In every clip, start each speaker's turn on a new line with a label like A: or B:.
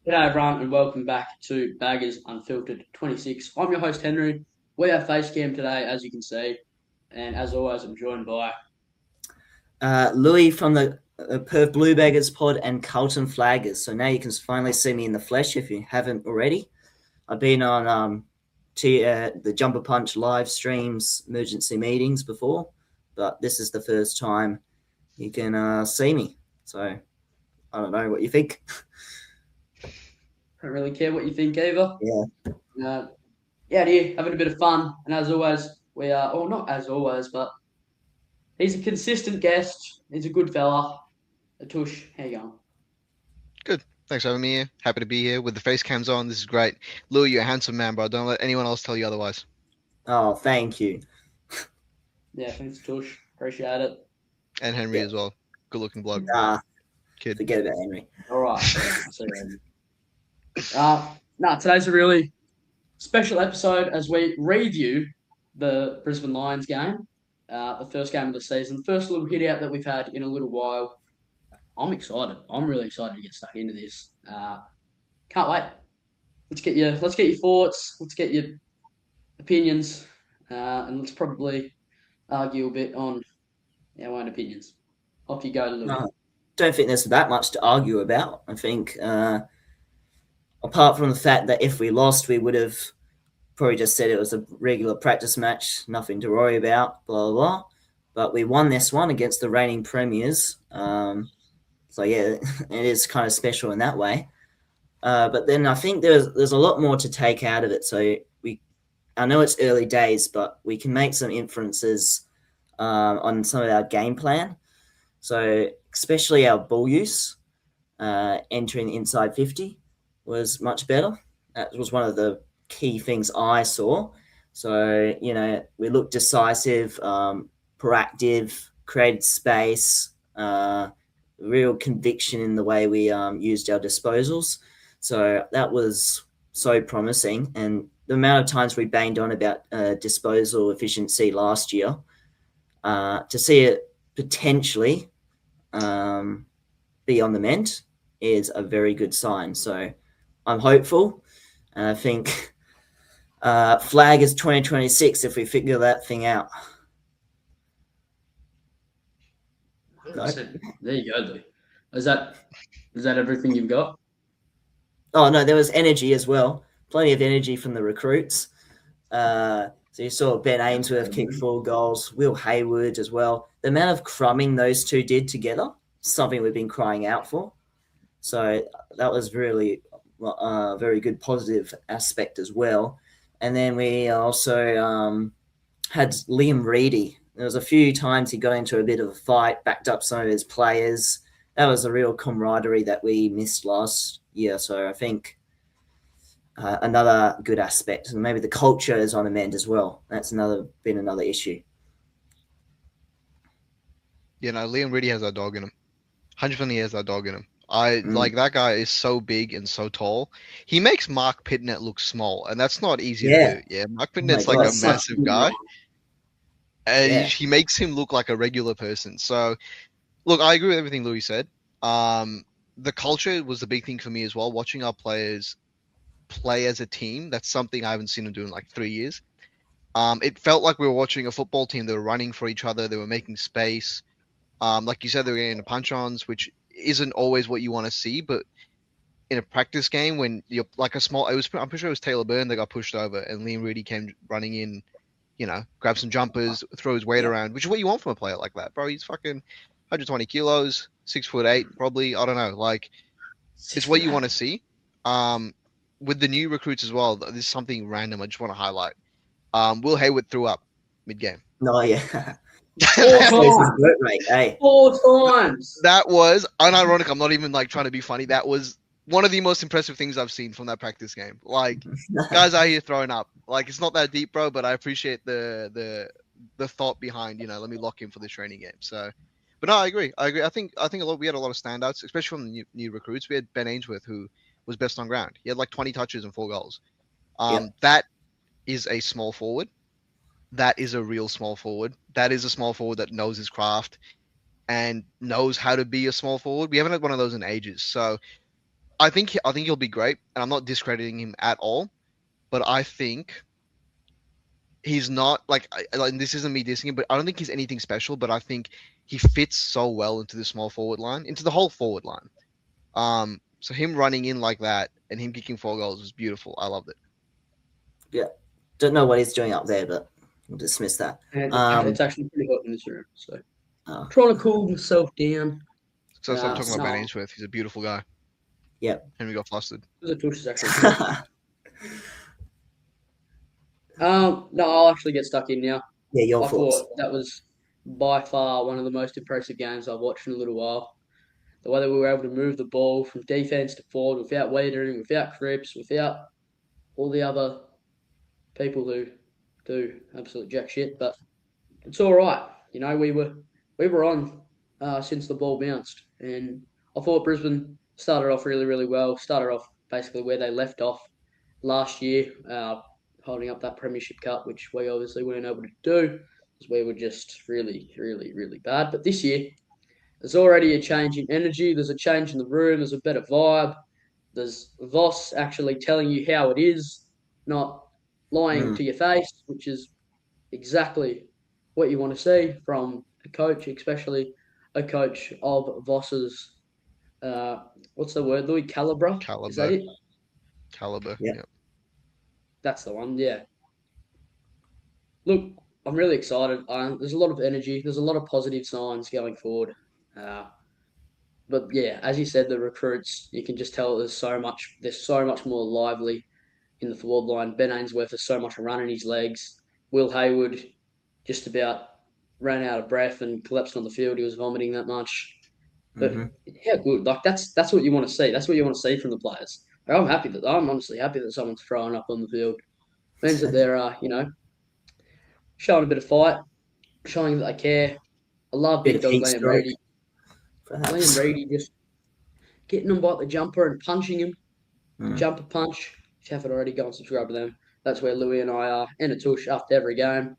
A: G'day everyone and welcome back to Baggers Unfiltered 26. I'm your host Henry. We have face cam today, as you can see, and as always, I'm joined by.
B: Louis from the Perth Blue Baggers pod and Carlton Flaggers. So now you can finally see me in the flesh if you haven't already. I've been on the Jumper Punch live streams, emergency meetings before, but this is the first time you can see me. So I don't know what you think.
A: I don't really care what you think either.
B: Yeah.
A: Yeah, here having a bit of fun, and as always, we are, or not as always, but he's a consistent guest. He's a good fella. Tush, how you going?
C: Good. Thanks for having me here. Happy to be here with the face cams on. This is great. Louis, you're a handsome man, bro. Don't let anyone else tell you otherwise.
B: Oh, thank you.
A: Yeah, thanks, Tush. Appreciate it.
C: And Henry as well. Good looking bloke.
B: Nah,
C: Kid.
B: forget about Henry.
A: All right. Today's a really special episode as we review the Brisbane Lions game, the first game of the season, first little hit out that we've had in a little while. I'm excited. I'm really excited to get stuck into this. Can't wait. Let's get your thoughts. Let's get your opinions, and let's probably argue a bit on our own opinions. Off you go, Louis.
B: No, don't think there's that much to argue about. I think, apart from the fact that if we lost, we would have probably just said it was a regular practice match, nothing to worry about, blah, blah, blah. But we won this one against the reigning premiers. So, yeah, it is kind of special in that way. But then I think there's a lot more to take out of it. So I know it's early days, but we can make some inferences on some of our game plan. So especially our ball use, entering inside 50 was much better. That was one of the key things I saw. So, we looked decisive, proactive, created space, real conviction in the way we used our disposals. So that was so promising. And the amount of times we banged on about disposal efficiency last year, to see it potentially be on the mend is a very good sign. So I'm hopeful. And I think flag is 2026 if we figure that thing out.
A: There you go, Louis. Is that everything you've got?
B: Oh, no, there was energy as well. Plenty of energy from the recruits. So you saw Ben Ainsworth kick 4 goals, Will Hayward as well. The amount of crumbing those two did together, something we've been crying out for. So that was really a very good positive aspect as well. And then we also had Liam Reedy. There was a few times he got into a bit of a fight, backed up some of his players. That was a real camaraderie that we missed last year. So I think another good aspect, and maybe the culture is on the mend as well. That's been another issue.
C: Liam Reedy has that dog in him. 100% he has that dog in him. Like that guy is so big and so tall. He makes Mark Pitnet look small, and that's not easy to do. Yeah, Mark Pitnet's like a massive guy. And he makes him look like a regular person. So, look, I agree with everything Louis said. The culture was the big thing for me as well. Watching our players play as a team, that's something I haven't seen them do in like 3 years. It felt like we were watching a football team. They were running for each other. They were making space. Like you said, they were getting the punch-ons, which isn't always what you want to see. But in a practice game, when you're like I'm pretty sure it was Taylor Byrne that got pushed over, and Liam Reedy came running in, grab some jumpers, throw his weight around, which is what you want from a player like that, bro. He's fucking 120 kilos, 6'8", probably. I don't know. Like, it's what you want to see. With the new recruits as well, there's something random I just want to highlight. Will Hayward threw up mid-game.
B: No, yeah.
A: 4 times.
C: That was unironic. I'm not even like trying to be funny. That was one of the most impressive things I've seen from that practice game. Like, guys out here throwing up. Like, it's not that deep, bro, but I appreciate the thought behind, let me lock in for this training game. So, but no, I agree. I think we had a lot of standouts, especially from the new recruits. We had Ben Ainsworth, who was best on ground. He had like 20 touches and 4 goals. That is a small forward. That is a real small forward. That is a small forward that knows his craft and knows how to be a small forward. We haven't had one of those in ages. So I think he'll be great, and I'm not discrediting him at all. But I think he's not like this isn't me dissing him, but I don't think he's anything special. But I think he fits so well into the small forward line, into the whole forward line. So him running in like that and him kicking 4 goals was beautiful. I loved it.
B: Yeah, don't know what he's doing up there, but we'll dismiss that.
A: And it's actually pretty hot in this room, so trying to cool myself down.
C: So stop talking about Ben Ainsworth. He's a beautiful guy.
B: Yep.
C: And we got flustered.
A: The touch is actually. No, I'll actually get stuck in now.
B: Yeah, your
A: I
B: thoughts.
A: thought that was by far one of the most impressive games I've watched in a little while. The way that we were able to move the ball from defense to forward without Wiedering, without Cripps, without all the other people who do absolute jack shit. But it's all right. You know, we were on since the ball bounced, and I thought Brisbane started off really, really well. Started off basically where they left off last year, holding up that Premiership Cup, which we obviously weren't able to do because we were just really, really, really bad. But this year, there's already a change in energy. There's a change in the room. There's a better vibe. There's Voss actually telling you how it is, not lying to your face, which is exactly what you want to see from a coach, especially a coach of Voss's. What's the word? Louis Calibra. Is that it?
C: Caliber.
B: Yeah.
A: That's the one. Yeah. Look, I'm really excited. There's a lot of energy. There's a lot of positive signs going forward. But yeah, as you said, the recruits, you can just tell there's so much more lively in the forward line. Ben Ainsworth has so much run in his legs. Will Hayward just about ran out of breath and collapsed on the field. He was vomiting that much. But yeah, good. Like that's what you want to see. That's what you want to see from the players. I'm honestly happy that someone's throwing up on the field. It means that they're showing a bit of fight, showing that they care. I love big dog Liam Reedy. Liam Reedy just getting them by the jumper and punching him. Jumper punch. If you haven't already, go and subscribe to them. That's where Louis and I are in a tush after every game.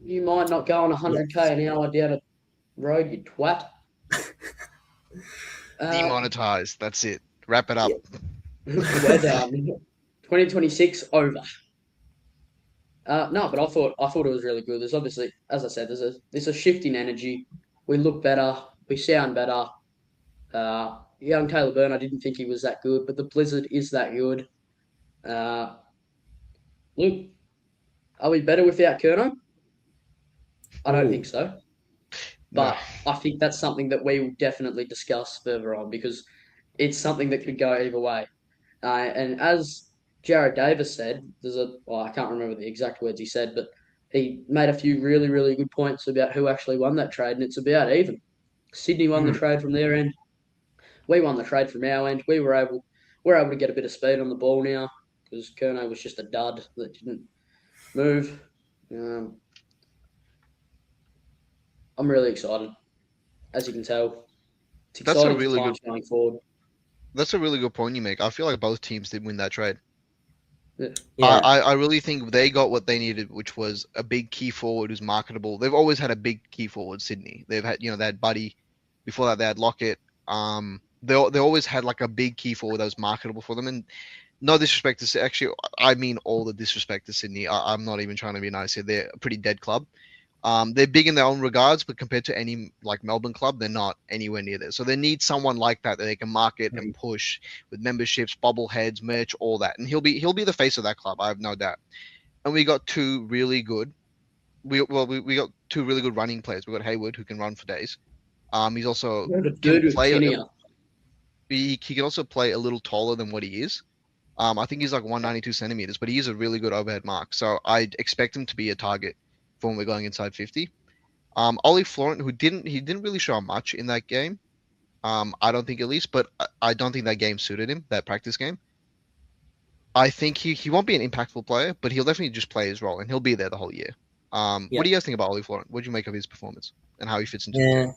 A: You might not go on 100k an hour down a road, you twat.
C: Demonetized. That's it. Wrap it up.
A: We're done. 2026 over. No, but I thought it was really good. There's obviously, as I said, there's a shift in energy. We look better. We sound better. Young Taylor Byrne, I didn't think he was that good, but the Blizzard is that good. Look, are we better without Curnow? I don't think so. But I think that's something that we will definitely discuss further on because it's something that could go either way. And as Jared Davis said, I can't remember the exact words he said, but he made a few really, really good points about who actually won that trade, and it's about even. Sydney won the trade from their end. We won the trade from our end. We're able to get a bit of speed on the ball now because Curnow was just a dud that didn't move. I'm really excited, as you can tell. It's exciting times going forward.
C: That's a really good point you make. I feel like both teams did win that trade.
B: Yeah.
C: I really think they got what they needed, which was a big key forward who's marketable. They've always had a big key forward, Sydney. They've had, they had Buddy. Before that, they had Lockett. They always had like a big key forward that was marketable for them. And no disrespect to actually, I mean all the disrespect to Sydney. I'm not even trying to be nice here. They're a pretty dead club. They're big in their own regards, but compared to any like Melbourne club, they're not anywhere near there. So they need someone like that they can market and push with memberships, bobbleheads, merch, all that. And he'll be the face of that club. I have no doubt. And we got two really good. We got two really good running players. We got Hayward who can run for days. He's also he can also play a little taller than what he is. I think he's like 192 centimeters, but he is a really good overhead mark. So I'd expect him to be a target for when we're going inside 50. Ollie Florent, who didn't really show much in that game. I don't think at least, but I don't think that game suited him, that practice game. I think he won't be an impactful player, but he'll definitely just play his role and he'll be there the whole year. What do you guys think about Ollie Florent? What do you make of his performance and how he fits into the team?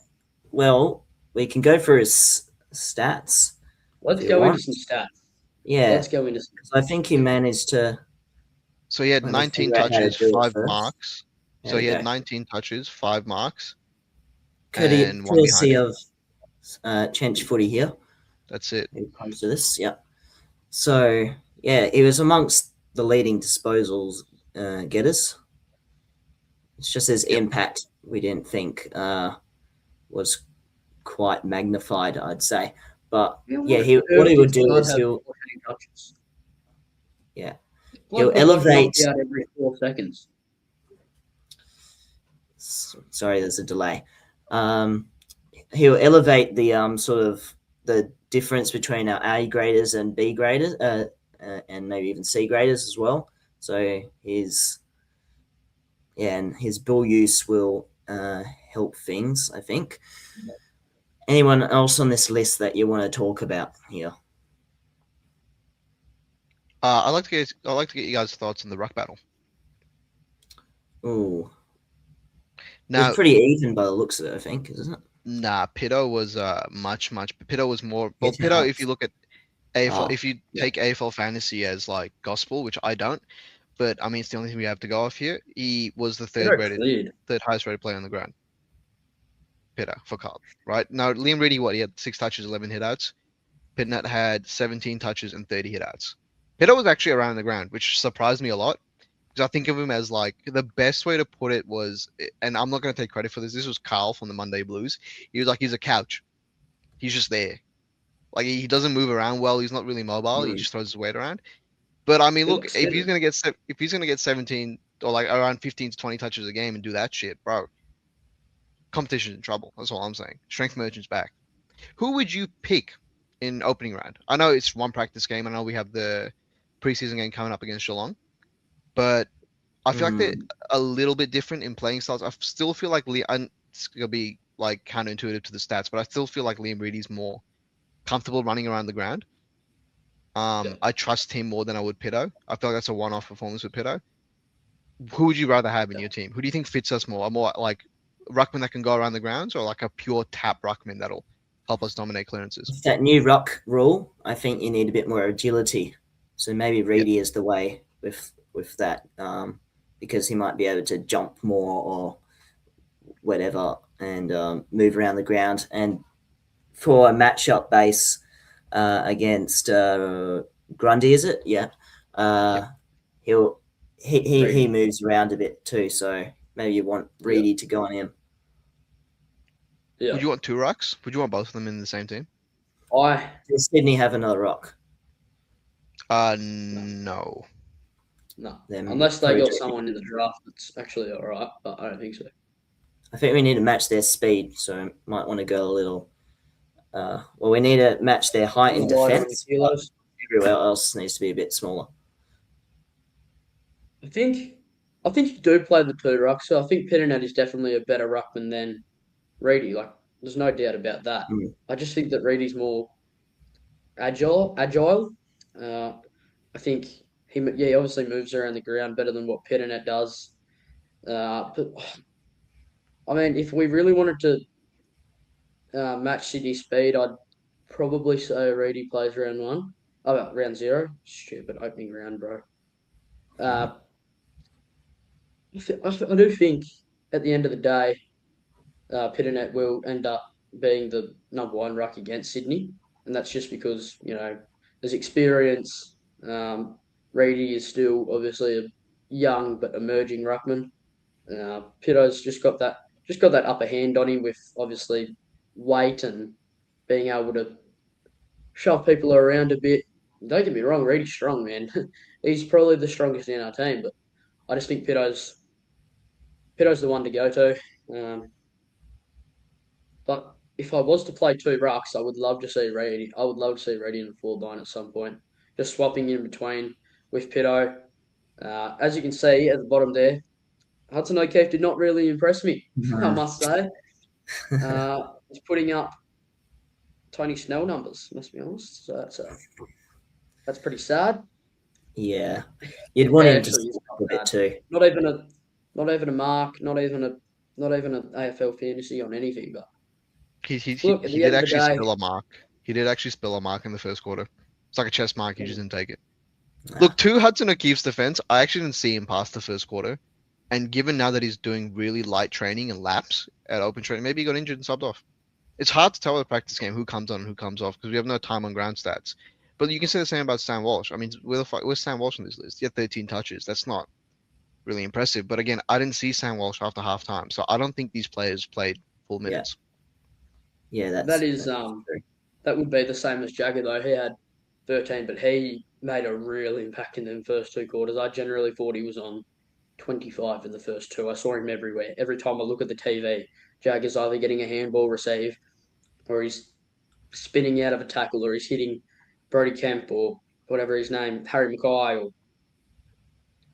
B: Well, we can go through his stats.
A: Let's go into some stats.
B: Yeah.
A: Let's go into some stats.
B: I think he managed to...
C: So he had 19 touches, 5 marks. So he had 19 touches, 5 marks.
B: Courtesy of Chench footy here.
C: That's it.
B: When it comes to this, yeah. So yeah, he was amongst the leading disposals getters. It's just his impact we didn't think was quite magnified, I'd say. But what he would do is he'll elevate
A: out every 4 seconds.
B: Sorry, there's a delay. He'll elevate the sort of the difference between our A graders and B graders, and maybe even C graders as well. So his ball use will help things, I think. Anyone else on this list that you want to talk about here?
C: I'd like to get you guys' thoughts on the ruck battle.
B: Ooh,
C: Now,
B: it's pretty even by the looks of it, I think, isn't it?
C: nah, Pitto was much. Pitto was more. Well,
B: It's
C: Pitto,
B: hard.
C: if you look at AFL,
B: Oh,
C: if you take AFL fantasy as like gospel, which I don't, but I mean it's the only thing we have to go off here. He was the third highest rated player on the ground. Pitto for Carl, right? Now Liam Reedy, he had 6 touches, 11 hitouts. Pitnett had 17 touches and 30 hitouts. Pitto was actually around the ground, which surprised me a lot. Because I think of him as like the best way to put it was, and I'm not going to take credit for this. This was Carl from the Monday Blues. He was like, he's a couch. He's just there. Like he doesn't move around well. He's not really mobile. He just throws his weight around. But I mean, look, if he's going to get 17 or like around 15 to 20 touches a game and do that shit, bro, competition's in trouble. That's all I'm saying. Strength merchant's back. Who would you pick in opening round? I know it's one practice game. I know we have the preseason game coming up against Geelong. But I feel like they're a little bit different in playing styles. I still feel like it's going to be like counterintuitive to the stats, but I still feel like Liam Reedy's more comfortable running around the ground. I trust him more than I would Pitto. I feel like that's a one-off performance with Pitto. Who would you rather have in your team? Who do you think fits us more? A more like ruckman that can go around the grounds, or like a pure tap ruckman that'll help us dominate clearances?
B: With that new ruck rule, I think you need a bit more agility. So maybe Reedy is the way with that, because he might be able to jump more or whatever and move around the ground. And for a matchup base against Grundy, is it? Yeah. He moves around a bit too, so maybe you want Reedy to go on him.
A: Yeah.
C: Would you want 2 rucks? Would you want both of them in the same team?
B: Does Sydney have another ruck?
C: No.
A: No, unless they got someone in the draft that's actually all right, but I don't think so.
B: I think we need to match their speed, so we might want to go a little. We need to match their height in defence. Everywhere else needs to be a bit smaller.
A: I think you do play the 2 rucks, so I think Pittonet is definitely a better ruckman than Reedy. Like, there's no doubt about that. I just think that Reedy's more agile. I think he obviously moves around the ground better than what Pittonet does. But I mean, if we really wanted to match Sydney's speed, I'd probably say Reedy plays round 1. Oh, round 0. Stupid opening round, bro. I do think at the end of the day, Pittonet will end up being the number 1 ruck against Sydney, and that's just because there's experience. Reedy is still obviously a young but emerging ruckman. Pitto's just got that upper hand on him with obviously weight and being able to shove people around a bit. Don't get me wrong, Reedy's strong, man. He's probably the strongest in our team, but I just think Pitto's the one to go to. But if I was to play 2 rucks, I would love to see Reedy. I would love to see Reedy in the forward line at some point, just swapping in between with Pitto. As you can see at the bottom there, Hudson O'Keefe did not really impress me, I must say. He's putting up Tony Snell numbers, must be honest. So that's pretty sad.
B: Yeah, you'd want him to stop a bit too.
A: Not even a mark, not even an AFL fantasy on anything. But
C: he did actually spill a mark. He did actually spill a mark in the first quarter. It's like a chest mark. He just didn't take it. Look, to Hudson O'Keefe's defense, I actually didn't see him past the first quarter. And given now that he's doing really light training and laps at open training, maybe he got injured and subbed off. It's hard to tell with a practice game who comes on and who comes off because we have no time on ground stats. But you can say the same about Sam Walsh. I mean, with Sam Walsh on this list, he had 13 touches. That's not really impressive. But again, I didn't see Sam Walsh after halftime, so I don't think these players played full minutes.
B: Yeah,
A: That would be the same as Jagger though. He had 13, but he made a real impact in the first two quarters. I generally thought he was on 25 in the first two. I saw him everywhere. Every time I look at the TV, Jagger's either getting a handball receive, or he's spinning out of a tackle, or he's hitting Brody Kemp or whatever his name, Harry Mackay or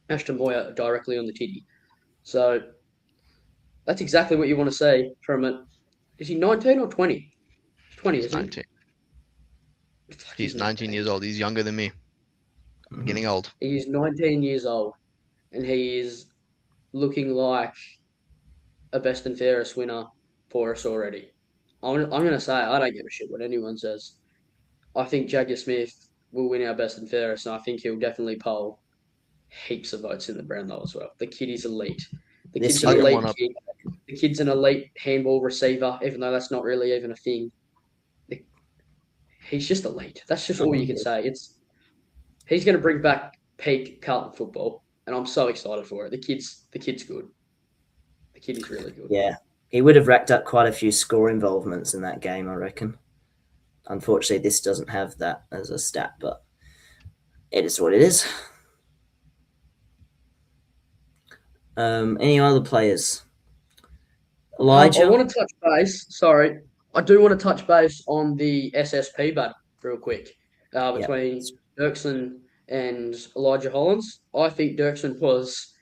A: Ashton Moyer directly on the titty. So that's exactly what you want to see from it. Is he 19 or 20? 20,
C: He's
A: isn't
C: 19.
A: he?
C: He's 19 years old. He's younger than me. I'm getting old.
A: He's 19 years old, and he is looking like a best and fairest winner for us already. I'm going to say I don't give a shit what anyone says. I think Jagger Smith will win our best and fairest, and I think he'll definitely poll heaps of votes in the Brownlow as well. The kid is elite. The kid's an elite kid. The kid's an elite handball receiver, even though that's not really even a thing. He's just elite. That's just all you can say. He's going to bring back peak Carlton football, and I'm so excited for it. The kid's good. The kid is really good.
B: Yeah, he would have racked up quite a few score involvements in that game, I reckon. Unfortunately, this doesn't have that as a stat, but it is what it is. Any other players? Elijah?
A: I want to touch base. Sorry. I do want to touch base on the SSP battle real quick between Dirksen and Elijah Hollins. I think Dirksen was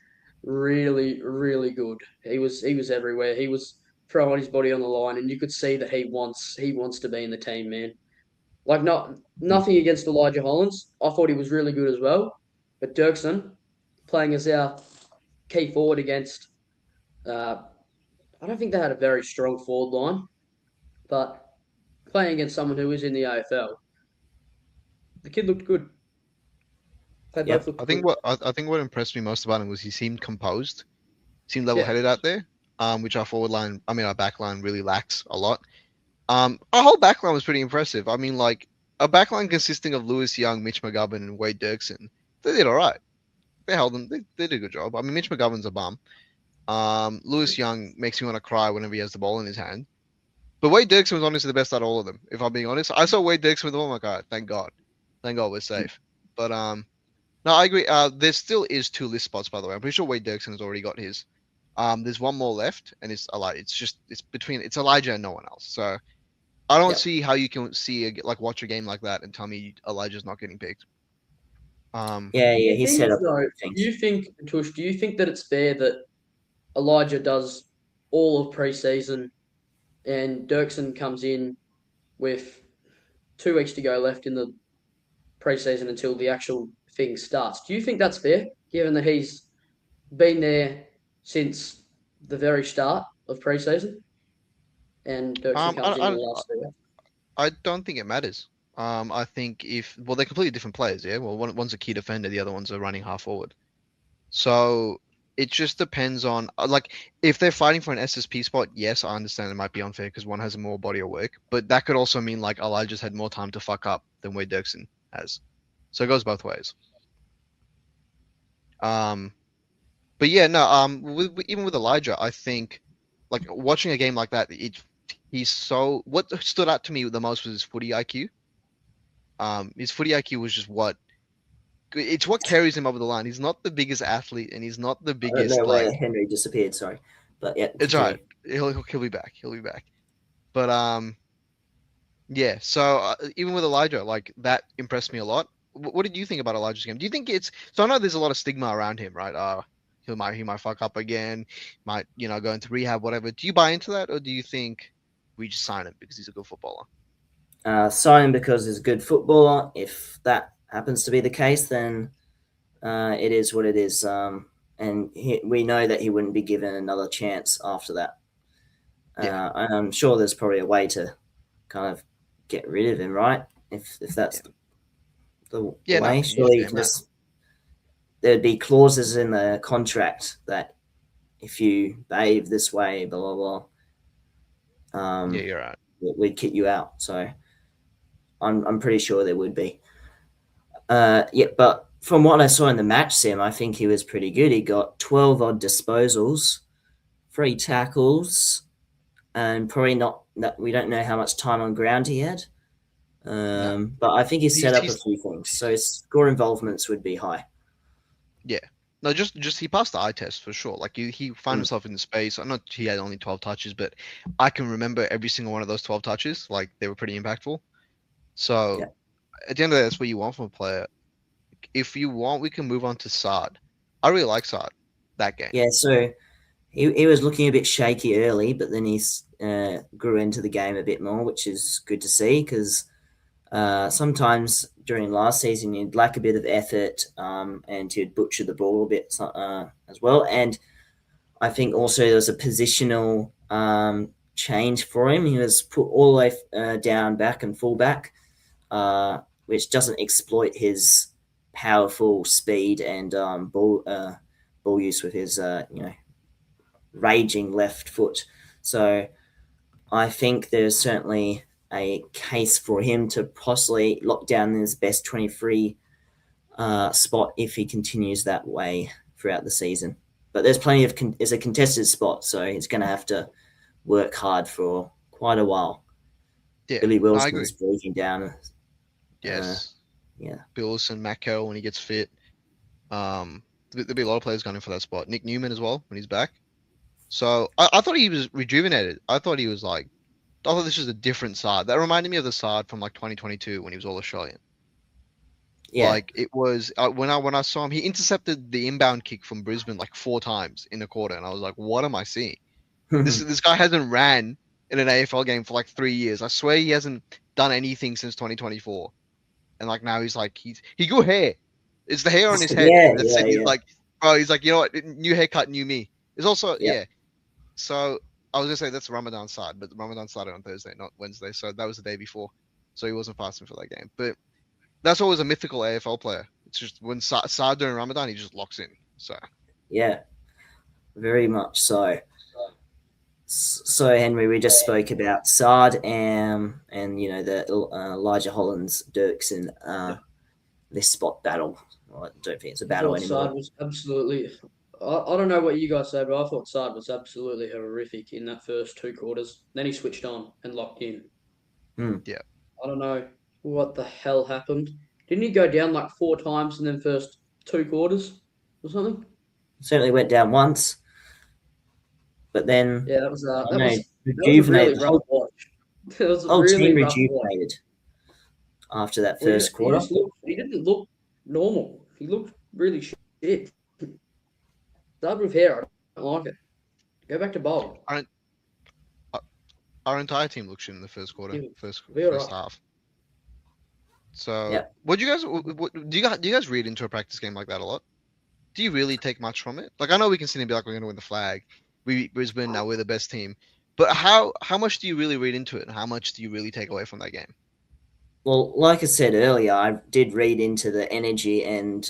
A: really, really good. He was everywhere. He was throwing his body on the line, and you could see that he wants to be in the team, man. Like nothing against Elijah Hollins. I thought he was really good as well. But Dirksen playing as our key forward against I don't think they had a very strong forward line, but playing against someone who is in the AFL, the kid looked good.
C: I think what impressed me most about him was he seemed composed, seemed level-headed out there, which our back line really lacks a lot. Our whole back line was pretty impressive. I mean, like a back line consisting of Lewis Young, Mitch McGovern, and Wade Dirksen, they did all right. They held them. They did a good job. I mean, Mitch McGovern's a bum. Lewis Young makes me want to cry whenever he has the ball in his hand. But Wade Dirksen was honestly the best out of all of them, if I'm being honest. I saw Wade Dirksen with the ball, I'm like, all right, thank God. Thank God we're safe. But no, I agree. There still is 2 list spots, by the way. I'm pretty sure Wade Dirksen has already got his. There's one more left, and it's Elijah and no one else. So I don't see how you can watch a game like that and tell me Elijah's not getting picked.
B: He set up.
A: Do you think that it's fair that Elijah does all of pre-season and Dirksen comes in with 2 weeks to go left in the pre-season until the actual thing starts? Do you think that's fair, given that he's been there since the very start of pre-season and Dirksen comes in the last 2 weeks?
C: I don't think it matters. I think they're completely different players, yeah? Well, one's a key defender, the other one's a running half forward. So it just depends on, if they're fighting for an SSP spot, yes, I understand it might be unfair because one has more body of work, but that could also mean, Elijah's had more time to fuck up than Wade Dirksen has. So it goes both ways. But yeah, no, even with Elijah, I think, watching a game like that, what stood out to me the most was his footy IQ. His footy IQ was just it's what carries him over the line. He's not the biggest athlete, and he's not the biggest.
B: I don't know where Henry disappeared. Sorry, but yeah,
C: it's all right. He'll be back. He'll be back. But yeah. So even with Elijah, that impressed me a lot. What did you think about Elijah's game? Do you think so? I know there's a lot of stigma around him, right? He might fuck up again, might go into rehab, whatever. Do you buy into that, or do you think we just sign him because he's a good footballer?
B: Sign him because he's a good footballer. If that happens to be the case, then it is what it is. And we know that he wouldn't be given another chance after that. I'm sure there's probably a way to kind of get rid of him, right? If that's the way. Surely there'd be clauses in the contract that if you behave this way, blah, blah, blah.
C: Yeah, you're right.
B: we'd kick you out. So I'm pretty sure there would be. But from what I saw in the match sim, I think he was pretty good. He got 12 odd disposals, 3 tackles, and probably not that we don't know how much time on ground he had. But I think he set up a few things, so his score involvements would be high.
C: Yeah. No, just he passed the eye test for sure. Like he found himself in the space. I know he had only 12 touches, but I can remember every single one of those 12 touches. Like they were pretty impactful. So at the end of the day, that's what you want from a player. If you want, we can move on to Saad. I really like Saad that game.
B: Yeah, so he was looking a bit shaky early, but then he grew into the game a bit more, which is good to see because sometimes during last season he'd lack a bit of effort and he'd butcher the ball a bit as well. And I think also there was a positional change for him. He was put all the way down back and full back, which doesn't exploit his powerful speed and ball use with his raging left foot. So I think there's certainly a case for him to possibly lock down his best 23 spot if he continues that way throughout the season. But there's plenty of it's a contested spot, so he's going to have to work hard for quite a while.
C: Yeah,
B: Billy Wilson's breathing down.
C: Yes.
B: Yeah.
C: Bill Wilson, Matt Carroll when he gets fit. There'll be a lot of players going in for that spot. Nick Newman as well when he's back. So I thought he was rejuvenated. I thought this was a different Saad. That reminded me of the Saad from like 2022 when he was all Australian. Yeah. Like it was when I saw him, he intercepted the inbound kick from Brisbane like 4 times in a quarter, and I was like, what am I seeing? This guy hasn't ran in an AFL game for like 3 years. I swear he hasn't done anything since 2024. And like now he's like he grew hair. It's the hair on his head. He's like, bro, he's like, you know what? New haircut, new me. It's also So I was gonna say that's Ramadan Saad, but Ramadan started on Thursday, not Wednesday. So that was the day before. So he wasn't fasting for that game. But that's always a mythical AFL player. It's just when Saad during Ramadan, he just locks in. So
B: yeah, very much so. So Henry, we just spoke about Saad and the Elijah Hollands Dirksen this spot battle. Well, I don't think it's a battle anymore.
A: Saad was absolutely. I don't know what you guys say, but I thought Saad was absolutely horrific in that first 2 quarters. Then he switched on and locked in.
C: Yeah.
A: I don't know what the hell happened. Didn't he go down like 4 times in the first 2 quarters or something?
B: Certainly went down once, but then
A: that was
B: rejuvenated.
A: That was a really rough watch. It was
B: whole
A: really
B: team rejuvenated after that first quarter.
A: He didn't look normal. He looked really shit. Start with hair. I don't like it. Go back to bold.
C: Our entire team looked shit in the first quarter, first half. So, what do you guys read into a practice game like that a lot? Do you really take much from it? Like I know we can sit and be like, we're going to win the flag. Brisbane now we're the best team, but how much do you really read into it, and how much do you really take away from that game?
B: Well, like I said earlier, I did read into the energy and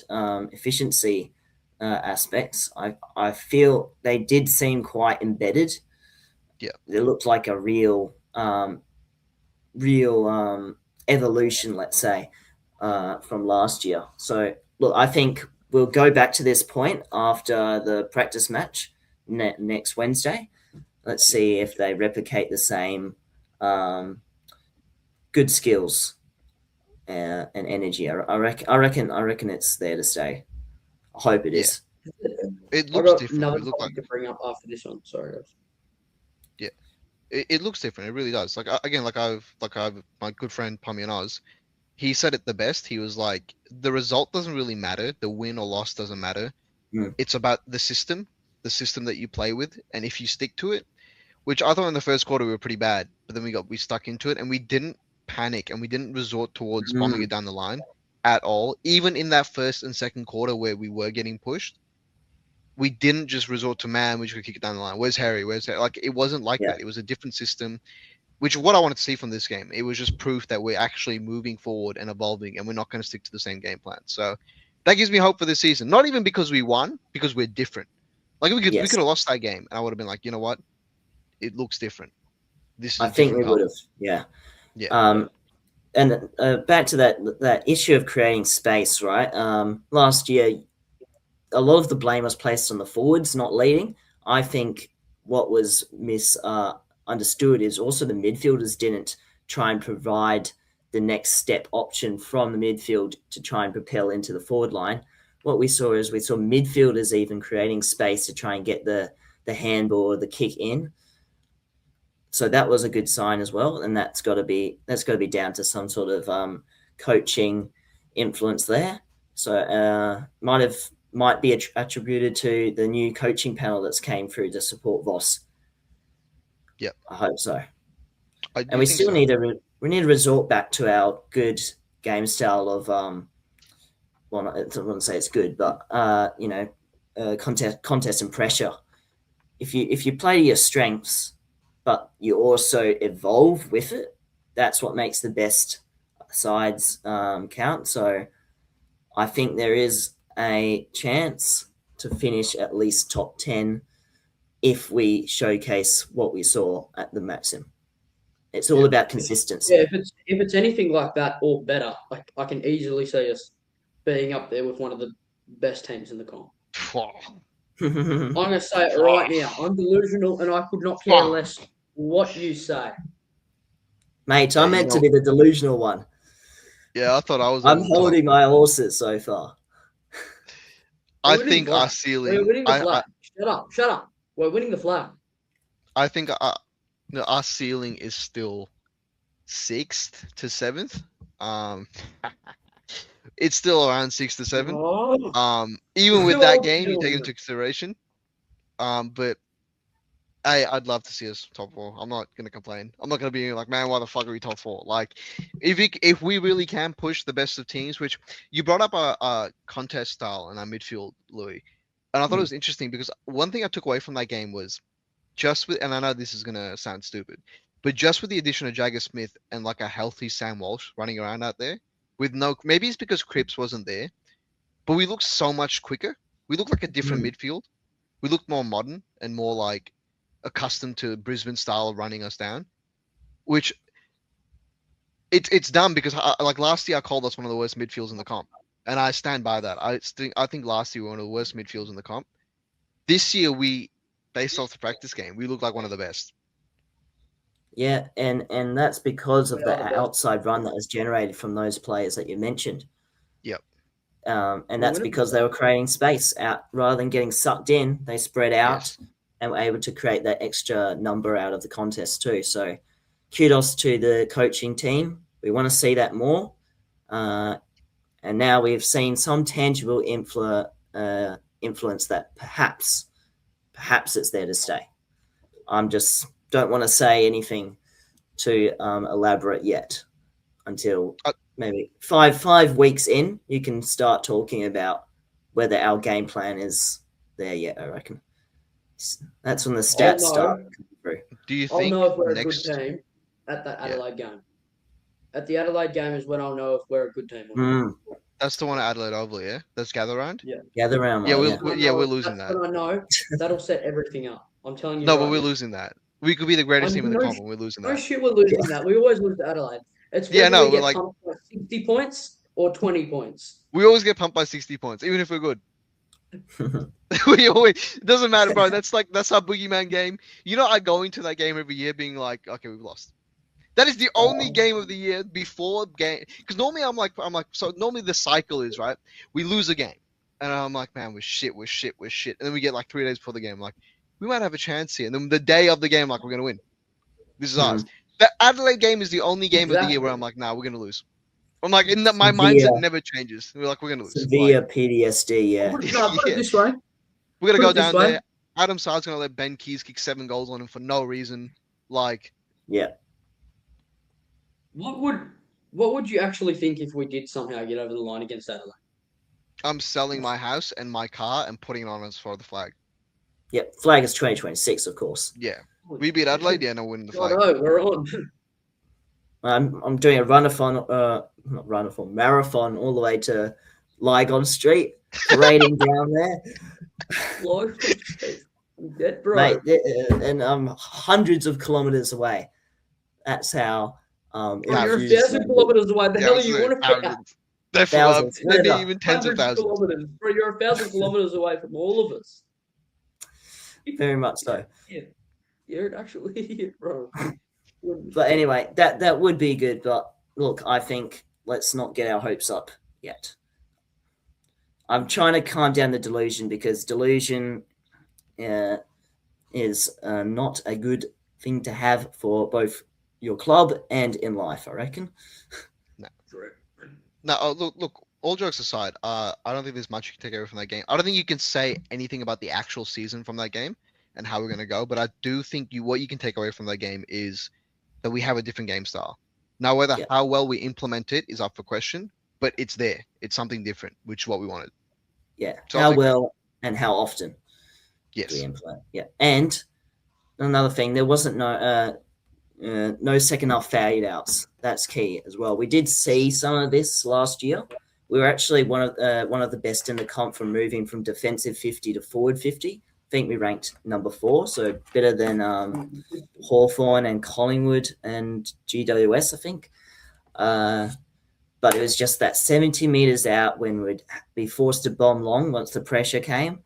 B: efficiency aspects. I feel they did seem quite embedded.
C: Yeah,
B: it looked like a real evolution, let's say, from last year. So look, I think we'll go back to this point after the practice match next Wednesday. Let's see if they replicate the same good skills and energy. I reckon it's there to stay. I hope it is.
C: It looks different.
A: Another topic to bring up after this one. Sorry, guys.
C: Yeah, it looks different. It really does. Like again, I've my good friend Pamian Oz. He said it the best. He was like, the result doesn't really matter. The win or loss doesn't matter. It's about the system that you play with, and if you stick to it. Which I thought in the first quarter we were pretty bad, but then we stuck into it, and we didn't panic, and we didn't resort towards bombing it down the line at all. Even in that first and second quarter where we were getting pushed, we didn't just resort to man, we could kick it down the line. Where's Harry? Like it wasn't like that. It was a different system, which is what I wanted to see from this game. It was just proof that we're actually moving forward and evolving, and we're not going to stick to the same game plan. So that gives me hope for this season. Not even because we won, because we're different. Like we could have lost that game, and I would have been like, you know what? It looks different. This is
B: I
C: a
B: think we
C: different
B: would
C: cup.
B: have. Yeah.
C: Yeah.
B: And back to that issue of creating space, right? Last year, a lot of the blame was placed on the forwards not leading. I think what was misunderstood is also the midfielders didn't try and provide the next step option from the midfield to try and propel into the forward line. What we saw midfielders even creating space to try and get the handball or the kick in. So that was a good sign as well, and that's got to be down to some sort of coaching influence there. So might be attributed to the new coaching panel that's came through to support Voss.
C: Yep,
B: I hope so.
C: And
B: we still need to resort back to our good game style of well, I wouldn't say it's good, but contest and pressure. If you play to your strengths, but you also evolve with it, that's what makes the best sides count. So I think there is a chance to finish at least top 10 if we showcase what we saw at the Maxim. It's all about consistency.
A: Yeah, if it's anything like that or better, I can easily see us being up there with one of the best teams in the comp. I'm going to say it right now. I'm delusional, and I could not care less what you say.
B: Mate, I'm meant to be the delusional one.
C: Yeah, I thought I was.
B: I'm holding my horses so far.
C: I think our ceiling.
A: We're winning the flag. Shut up. We're winning the flag.
C: I think our ceiling is still 6th to 7th. It's still around 6 to 7. Even with that game, you take into consideration. But I'd love to see us top 4. I'm not gonna complain. I'm not gonna be like, man, why the fuck are we top 4? Like, if we really can push the best of teams, which you brought up a contest style in our midfield, Louis, and I thought it was interesting because one thing I took away from that game was and I know this is gonna sound stupid, but just with the addition of Jagger Smith and like a healthy Sam Walsh running around out there, with maybe it's because Cripps wasn't there, but we looked so much quicker. We looked like a different midfield. We looked more modern and more like accustomed to Brisbane style of running us down, which it's dumb because like last year I called us one of the worst midfields in the comp, and I stand by that. I think last year we were one of the worst midfields in the comp. This year based off the practice game, we look like one of the best.
B: Yeah, and that's because of the outside run that was generated from those players that you mentioned.
C: Yep.
B: And that's because they were creating space out rather than getting sucked in. They spread out and were able to create that extra number out of the contest too. So, kudos to the coaching team. We want to see that more. And now we've seen some tangible influence that perhaps it's there to stay. I'm just don't want to say anything too elaborate yet until maybe five weeks in. You can start talking about whether our game plan is there yet. I reckon that's when the stats start coming through.
C: Do you think
A: I'll know if we're a good team at that Adelaide game? At the Adelaide game is when I'll know if we're a good team or not.
C: That's the one at Adelaide Oval, yeah? That's Gather Round?
B: Yeah. Gather Round.
C: Yeah, we're losing that.
A: When I know, that'll set everything up. I'm telling you.
C: No, but we're losing that. We could be the greatest team in the comp, and we're losing that.
A: No shit, we're losing that. We always lose to Adelaide. It's we get pumped by 60 points or 20 points.
C: We always get pumped by 60 points, even if we're good. It doesn't matter, bro. That's our boogeyman game. You know, I go into that game every year being like, okay, we've lost. That is the only game of the year before game. Because normally I'm like, so normally the cycle is, right? We lose a game. And I'm like, man, we're shit. And then we get like 3 days before the game, like, we might have a chance here. And then the day of the game, like, we're going to win. This is ours. The Adelaide game is the only game of the year where I'm like, nah, we're going to lose. I'm like, my mindset never changes. We're like, we're going to lose.
B: Severe PTSD, yeah.
A: Put it this way.
C: We're going to go down there. Adam Saad's going to let Ben Keys kick 7 goals on him for no reason. Like,
B: yeah.
A: What would you actually think if we did somehow get over the line against Adelaide?
C: I'm selling my house and my car and putting it on as for the flag.
B: Yep, flag is 2026, of course.
C: Yeah. We beat Adelaide, we're winning the flag.
A: Oh, we're on.
B: I'm doing a marathon all the way to Lygon Street, parading down there.
A: Lygon Street. Dead, bro.
B: Mate, and I'm hundreds of kilometers away. That's how.
A: Bro,
B: It
A: you're
B: was
A: a
B: used.
A: 1,000 kilometers away. The hell are you on about?
C: Thousands. They're
B: Thousands.
C: maybe
B: No,
C: even tens of
A: 100
C: thousands.
A: kilometers. Bro, you're 1,000 kilometers away from all of us.
B: very much so.
A: You're an actual idiot, bro.
B: But anyway, that would be good. But look, I think let's not get our hopes up yet. I'm trying to calm down the delusion because delusion is not a good thing to have for both your club and in life, I reckon.
C: No, look. All jokes aside, I don't think there's much you can take away from that game. I don't think you can say anything about the actual season from that game and how we're going to go. But I do think what you can take away from that game is that we have a different game style. Now, whether how well we implement it is up for question, but it's there. It's something different, which is what we wanted.
B: Yeah.
C: So
B: how well and how often
C: yes.
B: do we implement? Yeah. And another thing, there wasn't no second half fade outs. That's key as well. We did see some of this last year. We were actually one of the best in the comp from moving from defensive 50 to forward 50. I think we ranked number 4, so better than Hawthorn and Collingwood and GWS, I think. But it was just that 70 meters out when we'd be forced to bomb long once the pressure came.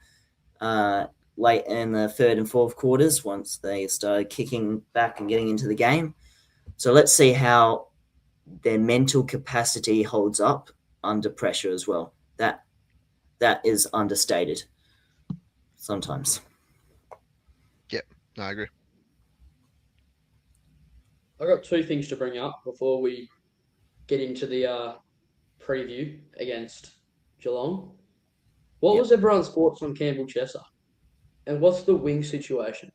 B: Late in the third and fourth quarters, once they started kicking back and getting into the game. So let's see how their mental capacity holds up under pressure as well. That is understated sometimes.
C: Yep, no, I agree.
A: I got 2 things to bring up before we get into the preview against Geelong. What was everyone's thoughts on Campbell Chesser? And what's the wing situation?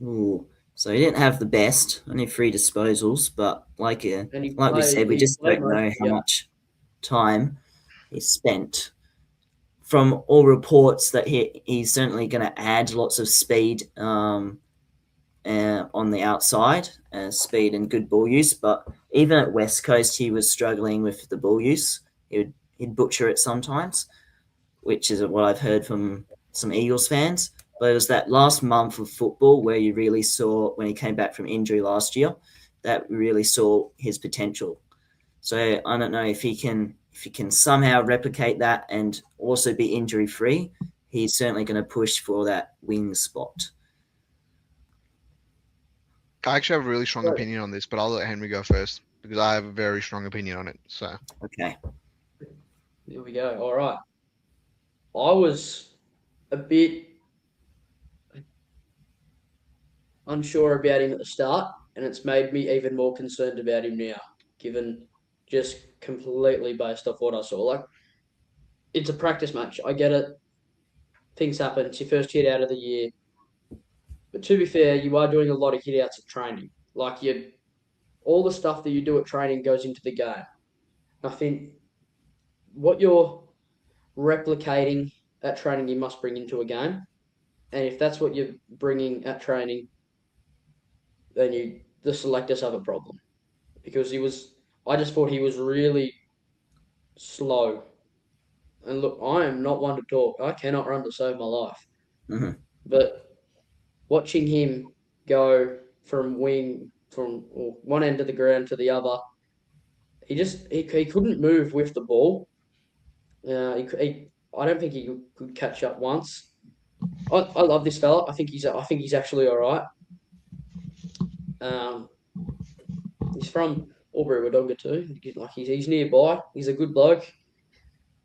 B: Ooh, so he didn't have the best, only 3 disposals, but like we said, we just don't know how much time he spent. From all reports that he's certainly going to add lots of speed on the outside, speed and good ball use. But even at West Coast, he was struggling with the ball use. He'd butcher it sometimes, which is what I've heard from some Eagles fans. But it was that last month of football where you really saw, when he came back from injury last year, that we really saw his potential. So I don't know if he can somehow replicate that and also be injury free. He's certainly going to push for that wing spot.
C: I actually have a really strong opinion on this, but I'll let Henry go first because I have a very strong opinion on it. So
B: okay,
A: here we go. All right, I was a bit unsure about him at the start, and it's made me even more concerned about him now, given just completely based off what I saw. Like, it's a practice match. I get it. Things happen. It's your first hit out of the year. But to be fair, you are doing a lot of hit outs at training. Like, all the stuff that you do at training goes into the game. I think what you're replicating at training, you must bring into a game. And if that's what you're bringing at training, then the selectors have a problem. Because I just thought he was really slow. And look, I am not one to talk. I cannot run to save my life.
B: Mm-hmm.
A: But watching him go from one end of the ground to the other, he couldn't move with the ball. I don't think he could catch up once. I love this fella. I think he's actually all right. He's from Albury Wodonga too. He's nearby. He's a good bloke.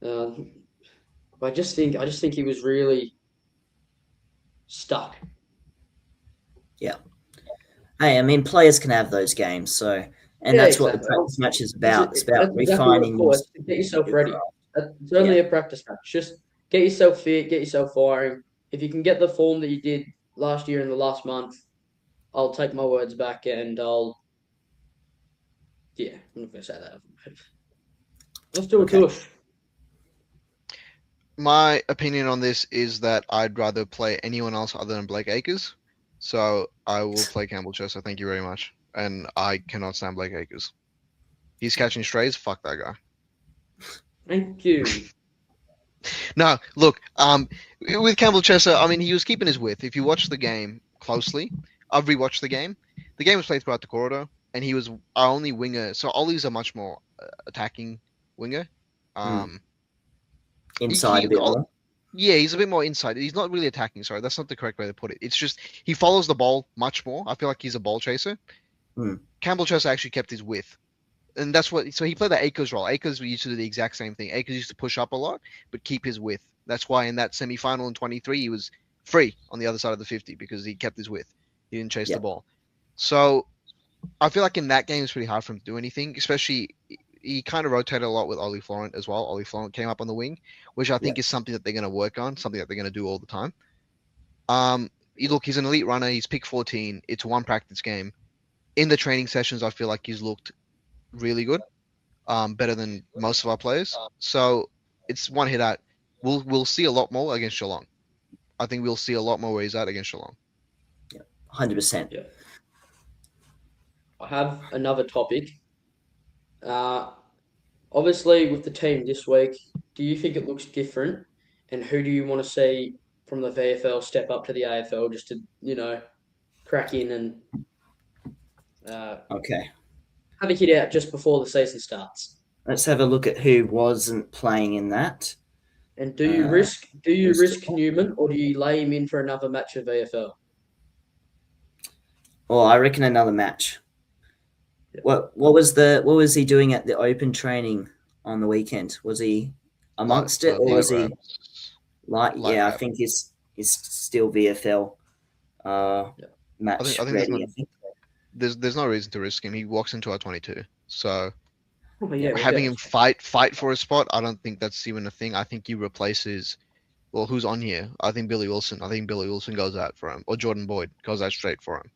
A: I just think he was really stuck.
B: Yeah. Hey, I mean, players can have those games, so that's what the practice match is about. It's about refining.
A: Get yourself ready. It's only a practice match. Just get yourself fit, get yourself firing. If you can get the form that you did last year in the last month, I'll take my words back and I'm not going to say that. Let's do a tush.
C: My opinion on this is that I'd rather play anyone else other than Blake Acres. So I will play Campbell Chesser. Thank you very much. And I cannot stand Blake Acres. He's catching strays. Fuck that guy.
A: Thank you.
C: No, look, with Campbell Chesser, I mean, he was keeping his width. If you watch the game closely, I've rewatched the game. the game was played throughout the corridor, and he was our only winger. So Ollie's a much more attacking winger.
B: Inside a bit more.
C: Yeah, he's a bit more inside. He's not really attacking. Sorry, that's not the correct way to put it. It's just he follows the ball much more. I feel like he's a ball chaser. Campbell Chester actually kept his width, and that's what. So he played the Akers role. Akers used to do the exact same thing. Akers used to push up a lot, but keep his width. That's why in that semi-final in 23, he was free on the other side of the 50 because he kept his width. He didn't chase the ball. So I feel like in that game it's pretty hard for him to do anything, especially he kind of rotated a lot with Ollie Florent as well. Ollie Florent came up on the wing, which I think is something that they're going to work on, something that they're going to do all the time. Look, he's an elite runner. He's pick 14. It's one practice game. In the training sessions, I feel like he's looked really good, better than most of our players. So it's one hit out. We'll see a lot more against Geelong. I think we'll see a lot more where he's at against Geelong.
B: 100%.
A: Yeah. I have another topic. Obviously, with the team this week, do you think it looks different? And who do you want to see from the VFL step up to the AFL just to, crack in and
B: Okay.
A: have a hit out just before the season starts?
B: Let's have a look at who wasn't playing in that.
A: And do you risk Newman, or do you lay him in for another match of VFL?
B: Oh, I reckon another match. Yeah. What was he doing at the open training on the weekend? Was he amongst it, or was he I think he's still VFL match ready. I think
C: there's no reason to risk him. He walks into our 22, so
A: having
C: him fight for a spot, I don't think that's even a thing. I think he replaces. Well, who's on here? I think Billy Wilson. I think Billy Wilson goes out for him, or Jordan Boyd goes out straight for him.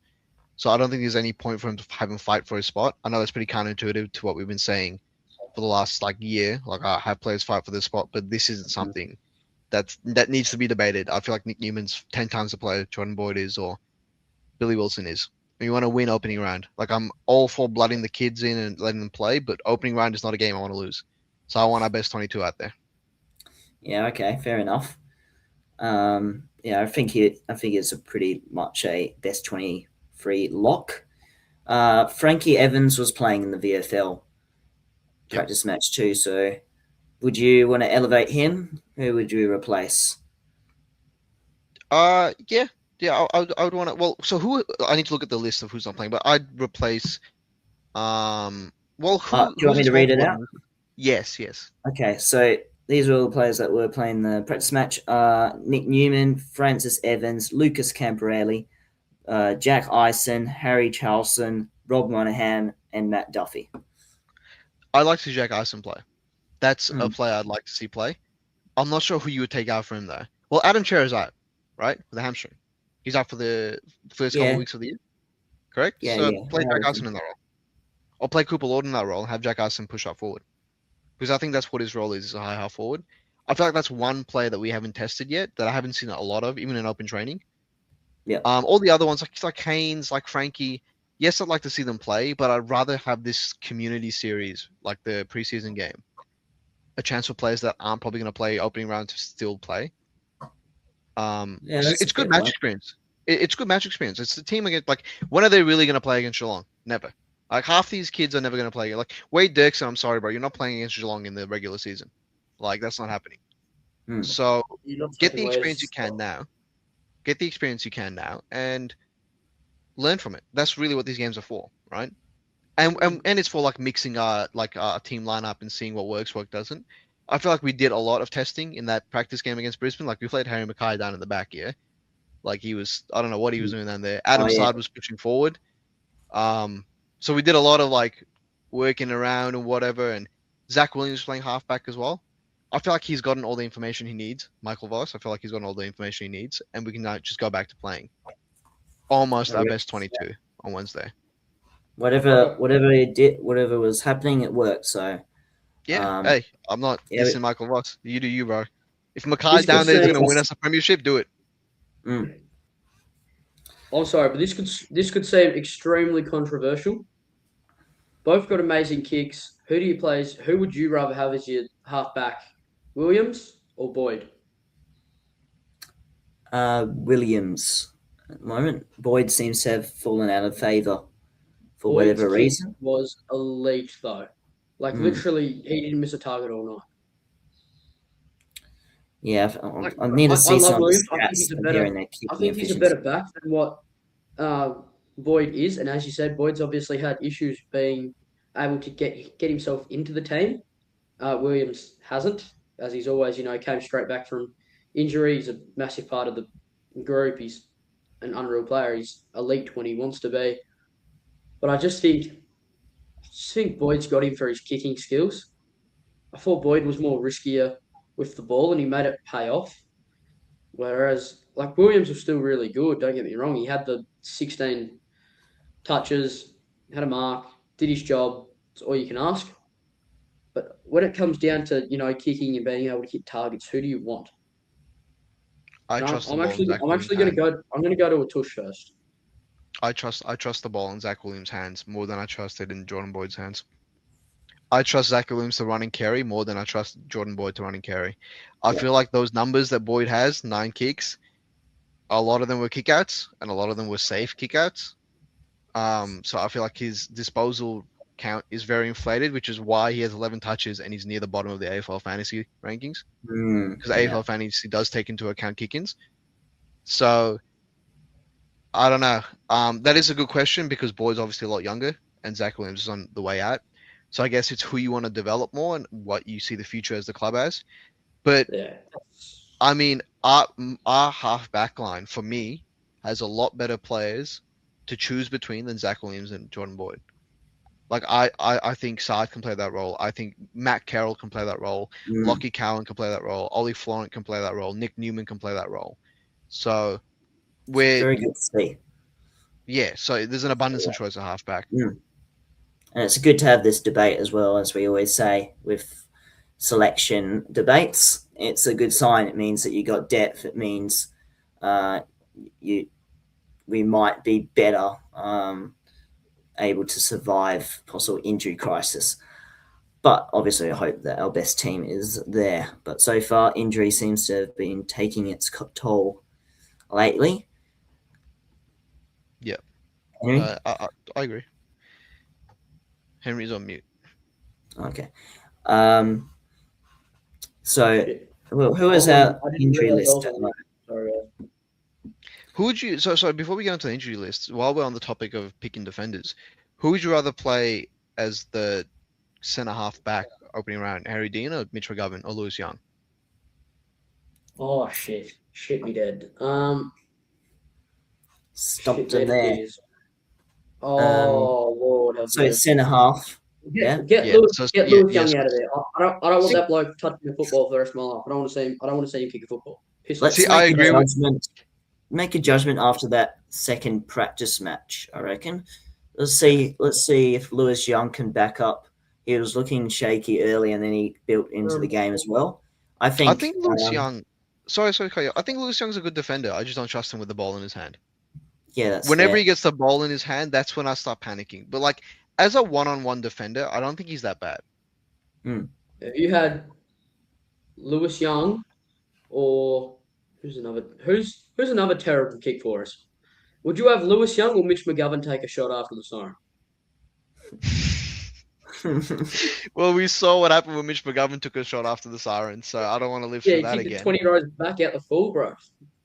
C: So I don't think there's any point for him to have him fight for his spot. I know that's pretty counterintuitive to what we've been saying for the last year. I have players fight for this spot, but this isn't something that needs to be debated. I feel like Nick Newman's 10 times the player Jordan Boyd is, or Billy Wilson is. You want to win opening round. I'm all for blooding the kids in and letting them play, but opening round is not a game I want to lose. So I want our best 22 out there.
B: Yeah. Okay. Fair enough. I think it's a pretty much a best 23 lock. Frankie Evans was playing in the VFL practice match too. So, would you want to elevate him? Who would you replace?
C: Yeah, I would want to. Well, so who? I need to look at the list of who's not playing, but I'd replace.
B: Do you want me to read it out?
C: Yes.
B: Okay, so these are all the players that were playing the practice match. Nick Newman, Francis Evans, Lucas Camporelli, Jack Eisen, Harry Charlson, Rob Monahan, and Matt Duffy.
C: I'd like to see Jack Eisen play. That's a player I'd like to see play. I'm not sure who you would take out for him though. Well, Adam Cherry is out, right, with the hamstring. He's out for the first couple of weeks of the year, correct?
B: Yeah,
C: play Jack Eisen in that role. Or play Cooper Lord in that role and have Jack Eisen push up forward. Because I think that's what his role is a high half forward. I feel like that's one player that we haven't tested yet, that I haven't seen a lot of, even in open training.
B: Yeah.
C: All the other ones, like Haynes, like Frankie, yes, I'd like to see them play, but I'd rather have this community series, like the preseason game, a chance for players that aren't probably going to play opening round to still play. It's good match experience. It's good match experience. It's the team against, when are they really going to play against Geelong? Never. Half these kids are never going to play. Wade Dirksen, I'm sorry, bro, you're not playing against Geelong in the regular season. That's not happening. So get the experience you can now. Get the experience you can now and learn from it. That's really what these games are for, right? And it's for mixing our team lineup and seeing what works, what doesn't. I feel like we did a lot of testing in that practice game against Brisbane. We played Harry Mackay down in the back, yeah. He was, I don't know what he was doing down there. Adam Sard was pushing forward. So we did a lot of working around and whatever. And Zach Williams was playing halfback as well. I feel like he's gotten all the information he needs. Michael Voss, I feel like he's gotten all the information he needs, and we can now just go back to playing almost our best 22 on Wednesday.
B: Whatever he did, whatever was happening, it worked. So
C: hey, I'm not dissing Michael Voss. You do you, bro. If Mackay's down there is going to win us a premiership, do it.
A: I'm sorry, but this could seem extremely controversial. Both got amazing kicks. Who would you rather have as your halfback, Williams or Boyd?
B: Williams at the moment. Boyd seems to have fallen out of favour for
A: Boyd's
B: whatever
A: kick
B: reason.
A: was elite though. Like
B: Mm.
A: literally, he didn't miss a target all night.
B: Yeah,
A: Like,
B: I need to
A: I
B: see
A: love
B: some of the
A: Williams. I think
B: stats
A: he's a
B: comparing
A: better.
B: their
A: I
B: kicking
A: think he's a
B: efficiency.
A: better back than what Boyd is. And as you said, Boyd's obviously had issues being able to get himself into the team. Williams hasn't, as he's always, came straight back from injury. He's a massive part of the group. He's an unreal player. He's elite when he wants to be. But I just think Boyd's got him for his kicking skills. I thought Boyd was more riskier with the ball and he made it pay off. Whereas, like, Williams was still really good, don't get me wrong. He had the 16 touches, had a mark, did his job. It's all you can ask. But when it comes down to, kicking and being able to hit targets, who do you want?
C: I
A: And
C: trust the
A: I'm
C: ball in
A: actually,
C: Zach
A: I'm
C: Williams'
A: actually going to
C: hand.
A: go. I'm going to go to a tush first.
C: I trust the ball in Zach Williams' hands more than I trust it in Jordan Boyd's hands. I trust Zach Williams to run and carry more than I trust Jordan Boyd to run and carry. I
A: Yeah.
C: feel like those numbers that Boyd has, 9 kicks, a lot of them were kickouts and a lot of them were safe kickouts. So I feel like his disposal count is very inflated, which is why he has 11 touches and he's near the bottom of the AFL fantasy rankings. Because AFL fantasy does take into account kick-ins. So I don't know. That is a good question because Boyd's obviously a lot younger and Zach Williams is on the way out. So I guess it's who you want to develop more and what you see the future as the club as. But
A: Yeah.
C: I mean, our half back line for me has a lot better players to choose between than Zach Williams and Jordan Boyd. Like I think Saad can play that role. I think Matt Carroll can play that role. Lockie Cowan can play that role. Ollie Florent can play that role. Nick Newman can play that role. So
B: Very good to see.
C: Yeah, so there's an abundance of choice at halfback.
B: And it's good to have this debate as well, as we always say with selection debates. It's a good sign. It means that you got depth. It means we might be better able to survive possible injury crisis. But obviously, I hope that our best team is there. But so far, injury seems to have been taking its toll lately.
C: Yeah,
B: Henry?
C: I agree. Henry's on mute.
B: Okay. So, who is our injury list at the moment?
A: Sorry.
C: Who would you? So before we get into the injury list, while we're on the topic of picking defenders, who would you rather play as the centre half back opening round? Harry Dean or Mitch McGovern or Lewis Young?
A: Oh shit me dead.
B: Stopped him there.
A: Oh Lord, have
B: So it's centre half.
A: Get Lewis Young out of there. I don't want that bloke touching the football for the rest of my life. I don't want to see him kick a football.
C: I agree with.
B: Make a judgment after that second practice match, I reckon. Let's see if Lewis Young can back up. He was looking shaky early, and then he built into the game as well. I think
C: Lewis Young. Sorry, I think Lewis Young's a good defender. I just don't trust him with the ball in his hand.
B: Yeah, that's
C: whenever
B: fair.
C: he gets the ball in his hand, that's when I start panicking. But like as a one-on-one defender, I don't think he's that bad.
A: If you had Lewis Young, or who's another terrible kick for us? Would you have Lewis Young or Mitch McGovern take a shot after the siren?
C: Well, we saw what happened when Mitch McGovern took a shot after the siren, so I don't want to live through that again.
A: 20 rows back out the full, bro.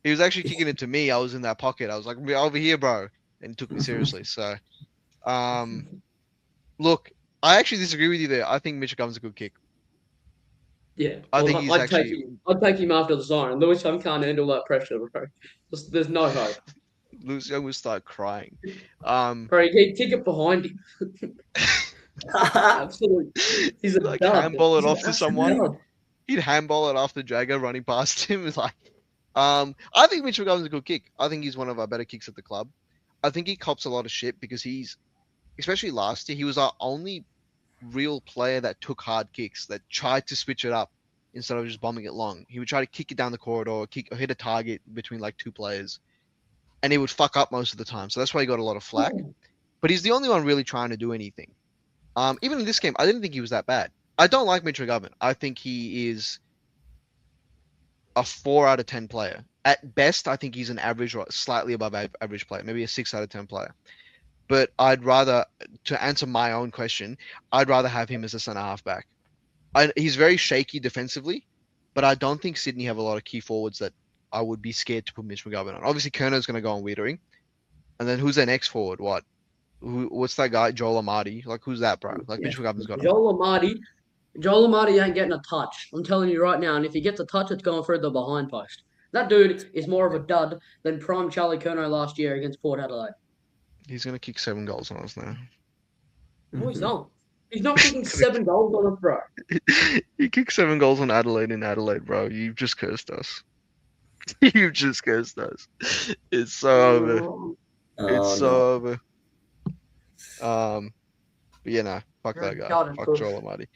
C: He was actually kicking it to me. I was in that pocket. I was like, over here, bro. And he took me seriously. So, look, I actually disagree with you there. I think Mitch McGovern's a good kick.
A: Yeah.
C: I think he's
A: I'd take him after the siren. Lewis Young can't handle that pressure, bro. There's no hope.
C: Lewis Young would start crying.
A: Bro, he'd kick it behind him. Absolutely. He's
C: like handball it off to someone. He'd handball it after Jagger running past him. It's like, I think Mitch McGovern's a good kick. I think he's one of our better kicks at the club. I think he cops a lot of shit because especially last year, he was our only real player that took hard kicks, that tried to switch it up instead of just bombing it long. He would try to kick it down the corridor, or hit a target between like two players, and he would fuck up most of the time. So that's why he got a lot of flack. But he's the only one really trying to do anything. Even in this game, I didn't think he was that bad. I don't like Mitch McGovern. I think he is a 4 out of 10 player. At best, I think he's an average or slightly above average player, maybe a 6 out of 10 player. But I'd rather, to answer my own question, I'd rather have him as a centre halfback. He's very shaky defensively, but I don't think Sydney have a lot of key forwards that I would be scared to put Mitch McGovern on. Obviously, Kerner's going to go on Wiedering. And then who's their next forward? What's that guy? Joel Amadi. Like, who's that, bro? Like,
B: Yeah.
C: Mitch McGovern's got him.
A: Joel Amadi ain't getting a touch. I'm telling you right now. And if he gets a touch, it's going through the behind post. That dude is more of a dud than prime Charlie Curnow last year against Port Adelaide.
C: He's going to kick 7 goals on us now.
A: No, he's not. He's not kicking 7 goals on us, bro.
C: He kicked 7 goals on Adelaide in Adelaide, bro. You've just cursed us. You've just cursed us. It's so over. It's so over. But yeah, no, fuck that guy. Fuck Joel Amadi.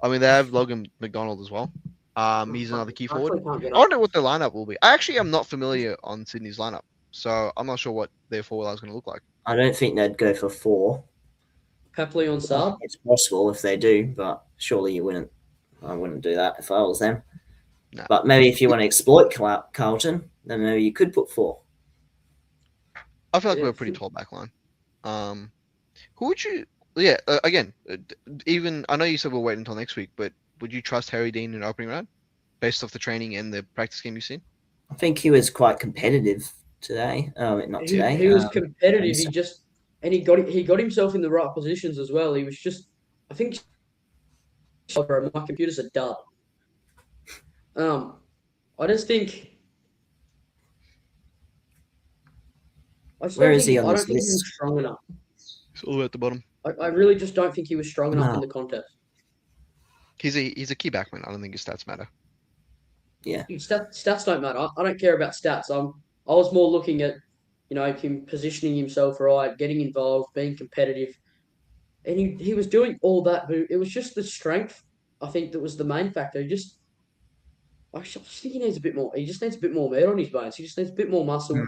C: I mean, they have Logan McDonald as well. He's another key forward. I don't know what their lineup will be. I actually am not familiar on Sydney's lineup, so I'm not sure what their forward line is going to look like.
B: I don't think they'd go for 4.
A: Pepley on sub.
B: It's possible if they do, but surely you wouldn't. I wouldn't do that if I was them.
C: No.
B: But maybe if you want to exploit Carlton, then maybe you could put 4.
C: I feel like we're a pretty tall back line. Who would you? Yeah, again, even I know you said we'll wait until next week, but would you trust Harry Dean in opening round based off the training and the practice game you've seen?
B: I think he was quite competitive today. Not today.
A: He was competitive. He got himself in the right positions as well. He was just, I think, my computer's a dud. I just think.
B: Where is he on
A: I
B: this
A: don't think he was
B: list?
A: strong enough.
C: It's all the way at the bottom.
A: I really just don't think he was strong enough in the contest.
C: He's a key backman. I don't think his stats matter.
B: Yeah.
A: Stats don't matter. I don't care about stats. I was more looking at, him positioning himself right, getting involved, being competitive. And he was doing all that, but it was just the strength, I think, that was the main factor. I just think he needs a bit more. He just needs a bit more meat on his bones. He just needs a bit more muscle.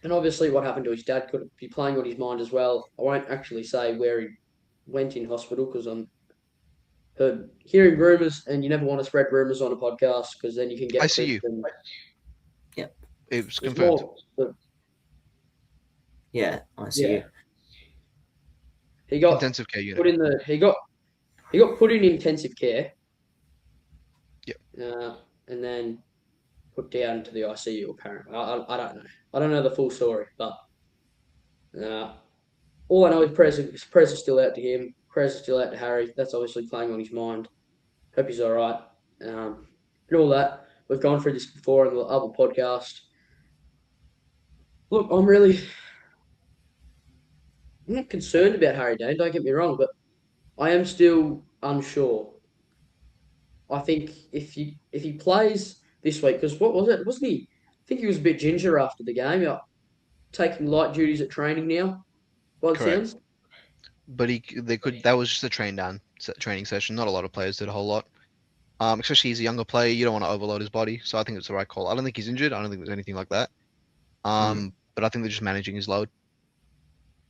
A: And obviously what happened to his dad could be playing on his mind as well. I won't actually say where he went in hospital because I'm hearing rumours, and you never want to spread rumours on a podcast because then you can get...
C: ICU.
B: Yeah.
C: It was confirmed.
B: Yeah, ICU.
A: Yeah. He got
C: intensive care unit.
A: He got put in intensive care.
C: Yep.
A: And then put down into the ICU apparently. I don't know. I don't know the full story, but all I know is Prez is still out to him. Prez is still out to Harry. That's obviously playing on his mind. Hope he's all right. And all that. We've gone through this before on the other podcast. Look, I'm not concerned about Harry Dane, don't get me wrong, but I am still unsure. I think if he plays this week, because what was it? Wasn't he? I think he was a bit ginger after the game. Taking light duties at training now. By the sounds.
C: But that was just a training session. Not a lot of players did a whole lot. Especially he's a younger player. You don't want to overload his body. So I think it's the right call. I don't think he's injured. I don't think there's anything like that. But I think they're just managing his load.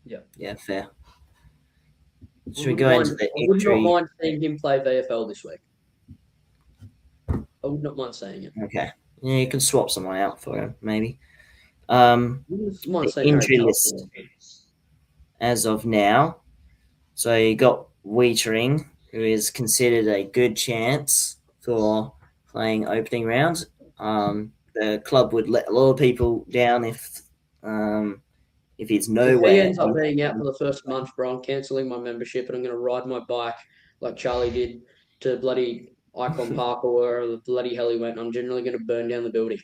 B: Yeah, fair. Should we go into the injury?
A: I would not mind seeing him play VFL this week. I would not mind saying it.
B: Okay. Yeah, you can swap someone out for him, maybe.
A: The
B: injury list as of now. So you got Wiedering, who is considered a good chance for playing opening round. The club would let a lot of people down if he's nowhere.
A: If he ends up being out for the first month, bro, I'm cancelling my membership and I'm going to ride my bike like Charlie did to bloody Icon Park or wherever the bloody hell he went. I'm generally going to burn down the building.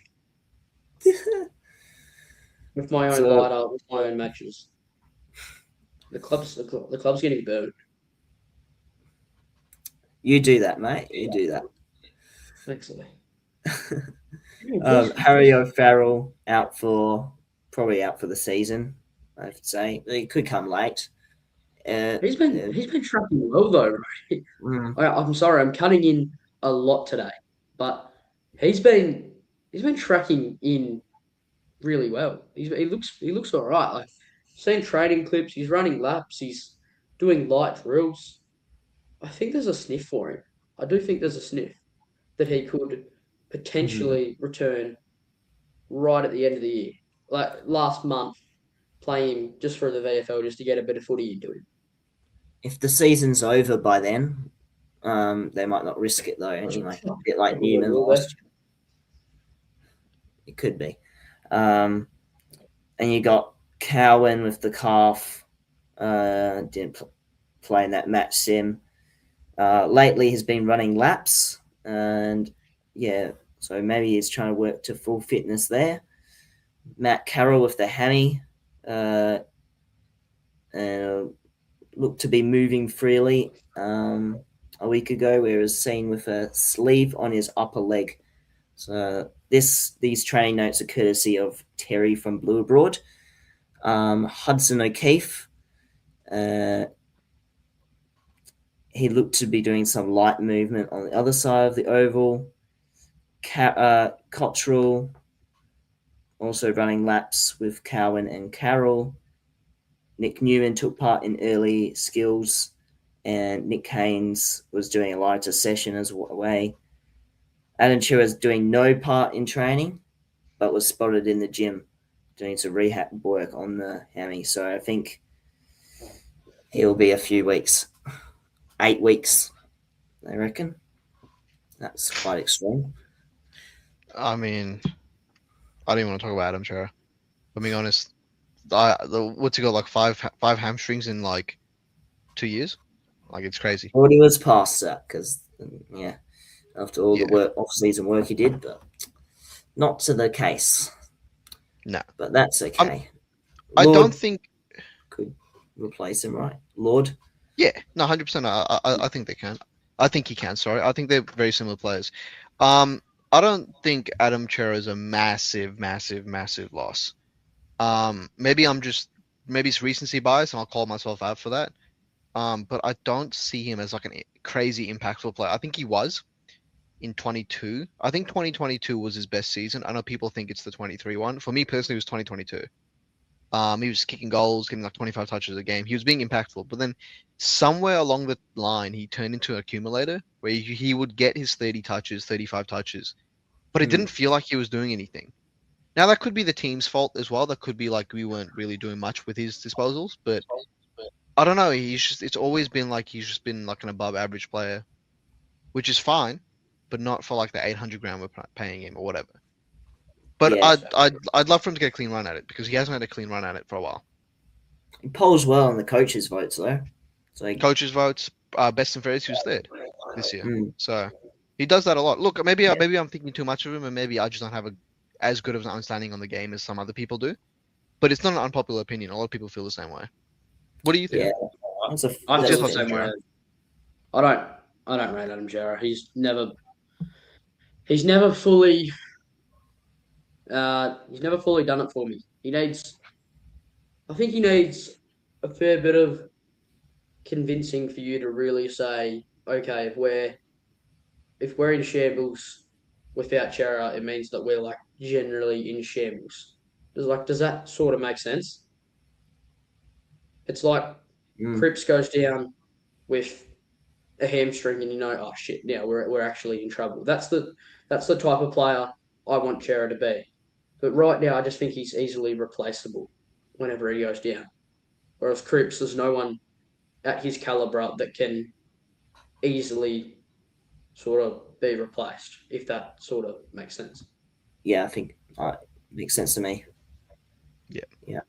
A: With my own lighter, with my own matches. The club's getting burned.
B: You do that, mate. You do that.
A: Excellent.
B: Harry O'Farrell probably out for the season. I would say he could come late.
A: He's been tracking well though, right? I'm sorry, I'm cutting in a lot today, but he's been tracking in really well. He looks all right. Like, seen training clips. He's running laps. He's doing light drills. I think there's a sniff for him. I do think there's a sniff that he could potentially return right at the end of the year. like last month, play him just for the VFL just to get a bit of footy into him.
B: If the season's over by then, they might not risk it though. Anyway, a bit like Newman last year. It could be. And you got Cowan with the calf. Didn't play in that match sim. Lately, he's been running laps, and yeah, so maybe he's trying to work to full fitness there. Matt Carroll with the hammy, looked to be moving freely a week ago, where he was seen with a sleeve on his upper leg. So these training notes are courtesy of Terry from Blue Abroad. Hudson O'Keefe, he looked to be doing some light movement on the other side of the oval. Cottrell also running laps with Cowan and Carroll. Nick Newman took part in early skills, and Nick Haynes was doing a lighter session as way. Adam Chua is doing no part in training, but was spotted in the gym doing some rehab work on the hammy. So I think he'll be a few weeks, 8 weeks, I reckon. That's quite extreme.
C: I mean, I don't even want to talk about Adam Chera. I'm being honest. What's he got, like five hamstrings in like 2 years? Like, it's crazy.
B: Well, he was past that because, yeah, after all the off-season work he did, but not to the case.
C: No.
B: But that's okay.
C: I don't think
B: could replace him, right? Lord?
C: Yeah, no, 100%. I think they can. I think he can, sorry. I think they're very similar players. I don't think Adam Chera is a massive loss. Maybe it's recency bias, and I'll call myself out for that. But I don't see him as like a crazy impactful player. I think he was in 22. I think 2022 was his best season. I know people think it's the 23 one. For me personally, it was 2022. He was kicking goals, getting like 25 touches a game. He was being impactful, but then somewhere along the line, he turned into an accumulator where he would get his 30 touches, 35 touches, but it didn't feel like he was doing anything. Now, that could be the team's fault as well. That could be like we weren't really doing much with his disposals, but I don't know. It's always been like he's just been like an above average player, which is fine, but not for like the 800 grand we're paying him or whatever. But yeah. I'd love for him to get a clean run at it because he hasn't had a clean run at it for a while.
B: He polls well on the coaches' votes though. So
C: coaches' votes, best and fairest, he was third this year. So he does that a lot. Look, maybe I'm thinking too much of him, and maybe I just don't have as good of an understanding on the game as some other people do. But it's not an unpopular opinion. A lot of people feel the same way. What do you think?
A: Yeah, I feel the same way. I don't rate Adam Chera. He's never fully done it for me. I think he needs a fair bit of convincing for you to really say, okay, if we're in shambles without Chera, it means that we're like generally in shambles. Does that sort of make sense? It's like Cripps goes down with a hamstring, and oh shit, now we're actually in trouble. That's the type of player I want Chera to be. But right now, I just think he's easily replaceable whenever he goes down. Whereas Cripps, there's no one at his calibre that can easily sort of be replaced, if that sort of makes sense.
B: Yeah, I think it makes sense to me. Yeah.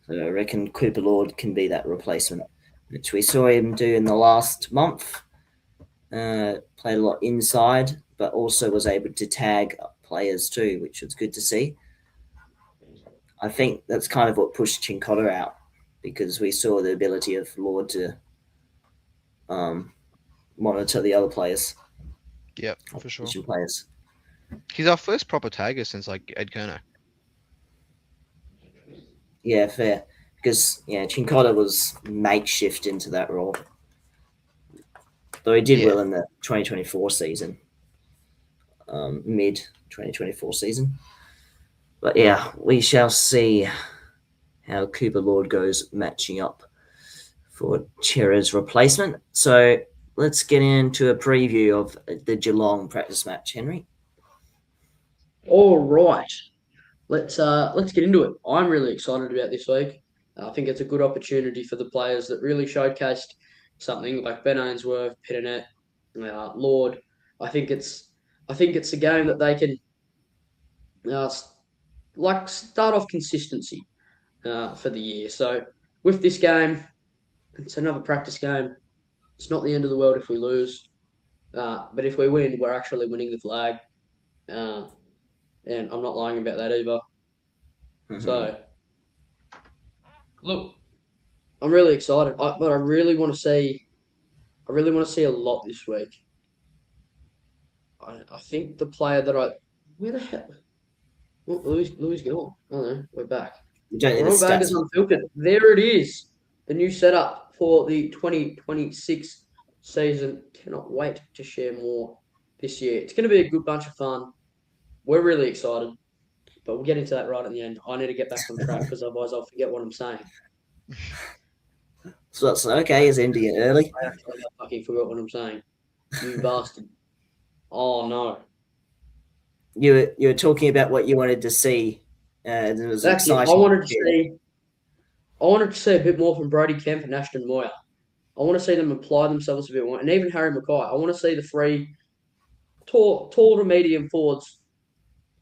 B: So I reckon Cooper Lord can be that replacement, which we saw him do in the last month. Played a lot inside, but also was able to tag players too, which was good to see. I think that's kind of what pushed Cincotta out, because we saw the ability of Lord to monitor the other players.
C: Yeah, for sure.
B: Players.
C: He's our first proper tagger since like Ed Kerner.
B: Yeah, fair. Because Cincotta was makeshift into that role. Though he did well in the 2024 season. Mid 2024 season. But yeah, we shall see how Cooper Lord goes matching up for Chera's replacement. So let's get into a preview of the Geelong practice match, Henry.
A: All right. let's get into it. I'm really excited about this week. I think it's a good opportunity for the players that really showcased something like Ben Ainsworth, Pitternet, Lord. I think it's a game that they can uh, start off consistency for the year. So with this game, it's another practice game. It's not the end of the world if we lose, but if we win, we're actually winning the flag. Uh, and I'm not lying about that either.
B: Mhm.
A: So, look, I'm really excited, but I really want to see. I really want to see a lot this week. I think the player that where the hell? Oh, Louis gone. Oh no, we're back.
B: You don't need the
A: Ron Vegas
B: stats.
A: Unfiltered. There it is. The new setup for the 2026 season. Cannot wait to share more this year. It's going to be a good bunch of fun. We're really excited, but we'll get into that right at the end. I need to get back on track because otherwise I'll forget what I'm saying.
B: So that's okay. Is ending it early.
A: I actually fucking forgot what I'm saying. You bastard. Oh no.
B: You were talking about what you wanted to see. It was
A: That's it.
B: exciting.
A: I wanted to see a bit more from Brody Kemp and Ashton Moyer. I want to see them apply themselves a bit more, and even Harry Mackay. I want to see the three tall to medium forwards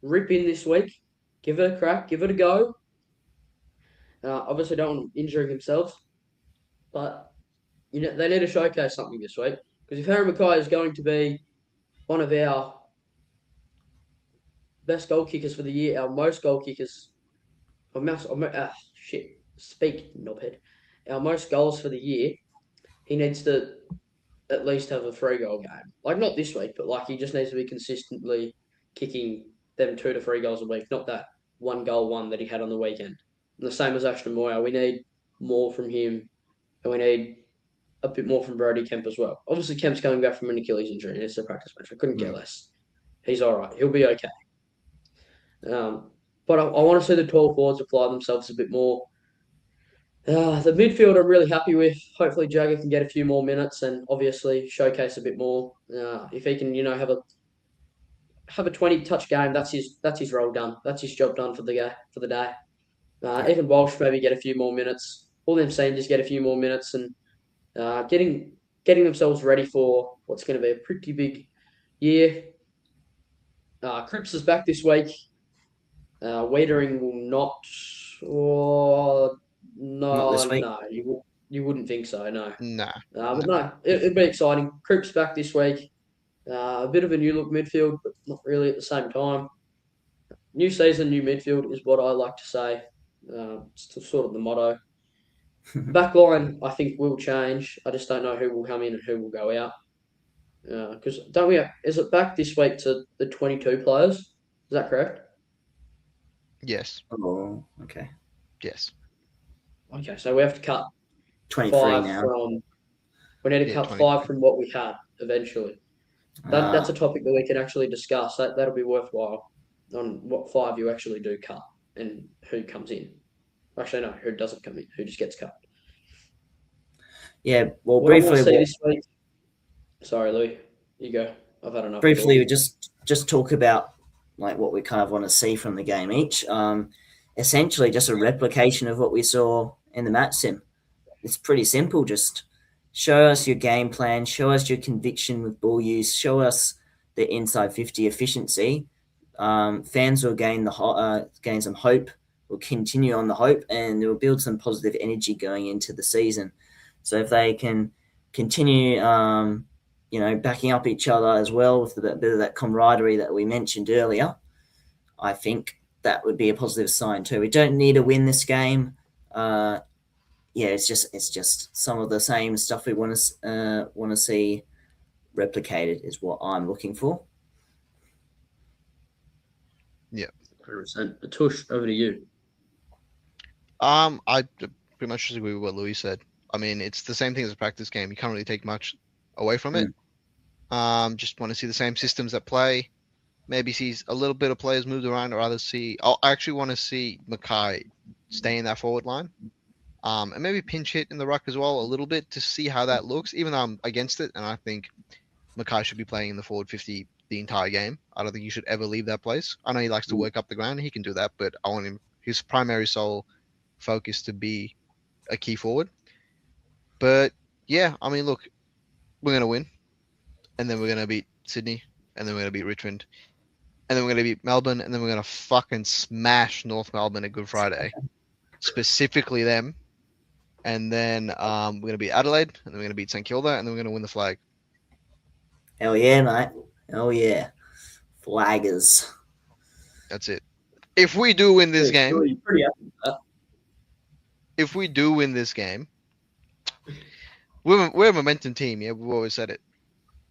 A: rip in this week. Give it a crack. Give it a go. Obviously, don't want them injuring themselves, but they need to showcase something this week. Because if Harry Mackay is going to be one of our best goal kickers for the year, our most goal kickers, speak knobhead. Our most goals for the year, he needs to at least have a 3-goal game. Like not this week, but like he just needs to be consistently kicking them 2 to 3 goals a week, not that 1-goal one that he had on the weekend. And the same as Ashton Moyer, we need more from him, and we need a bit more from Brody Kemp as well. Obviously, Kemp's coming back from an Achilles injury, and it's a practice match. I couldn't care less. He's all right. He'll be okay. But I want to see the tall forwards apply themselves a bit more. The midfield I'm really happy with. Hopefully Jagger can get a few more minutes and obviously showcase a bit more. If he can, have a 20-touch game, that's his role done. That's his job done for the day. Even Walsh maybe get a few more minutes. All them seniors get a few more minutes and getting themselves ready for what's going to be a pretty big year. Cripps is back this week. Wiedering will not. Oh,
B: Not this week.
A: no, you wouldn't think so, no.
C: Nah.
A: But no, it'd be exciting. Cripps back this week. A bit of a new look midfield, but not really at the same time. New season, new midfield is what I like to say. It's sort of the motto. Backline, I think, will change. I just don't know who will come in and who will go out. Because is it back this week to the 22 players? Is that correct?
C: Yes.
B: Oh, okay.
C: Yes.
A: Okay, so we have to cut
B: 23
A: 5
B: now.
A: from. We need to cut
C: 23.
A: 5 from what we had eventually. That's a topic that we can actually discuss. That'll be worthwhile on what 5 you actually do cut and who comes in. Actually, no, who doesn't come in, who just gets cut.
B: Yeah, well,
A: What I want to
B: briefly,
A: see this week. Sorry, Louis, you go. I've had enough.
B: we just talk about like what we kind of want to see from the game each. Essentially, just a replication of what we saw in the match sim. It's pretty simple. Just show us your game plan, show us your conviction with ball use, show us the inside 50 efficiency. Fans will gain some hope. Will continue on the hope, and it will build some positive energy going into the season. So if they can continue, backing up each other as well with a bit of that camaraderie that we mentioned earlier, I think that would be a positive sign too. We don't need to win this game. It's just some of the same stuff we want to see replicated is what I'm looking for.
C: Yeah,
A: 100%. Atush, over to you.
C: I pretty much agree with what Louis said. I mean, it's the same thing as a practice game. You can't really take much away from it. Just want to see the same systems at play. Maybe see a little bit of players moved around, or others see. I actually want to see Mackay stay in that forward line, and maybe pinch hit in the ruck as well a little bit to see how that looks. Even though I'm against it, and I think Mackay should be playing in the forward 50 the entire game. I don't think he should ever leave that place. I know he likes to work up the ground. He can do that, but I want his primary sole focus to be a key forward. But yeah, I mean, look, we're gonna win, and then we're gonna beat Sydney, and then we're gonna beat Richmond, and then we're gonna beat Melbourne, and then we're gonna fucking smash North Melbourne at Good Friday, specifically them. And then we're gonna beat Adelaide, and then we're gonna beat St Kilda, and then we're gonna win the flag.
B: Hell yeah, mate. Hell yeah. Flaggers.
C: That's it. If we do win this game,
A: You're pretty happy with that.
C: if we do win this game, we're a momentum team. Yeah, we've always said it.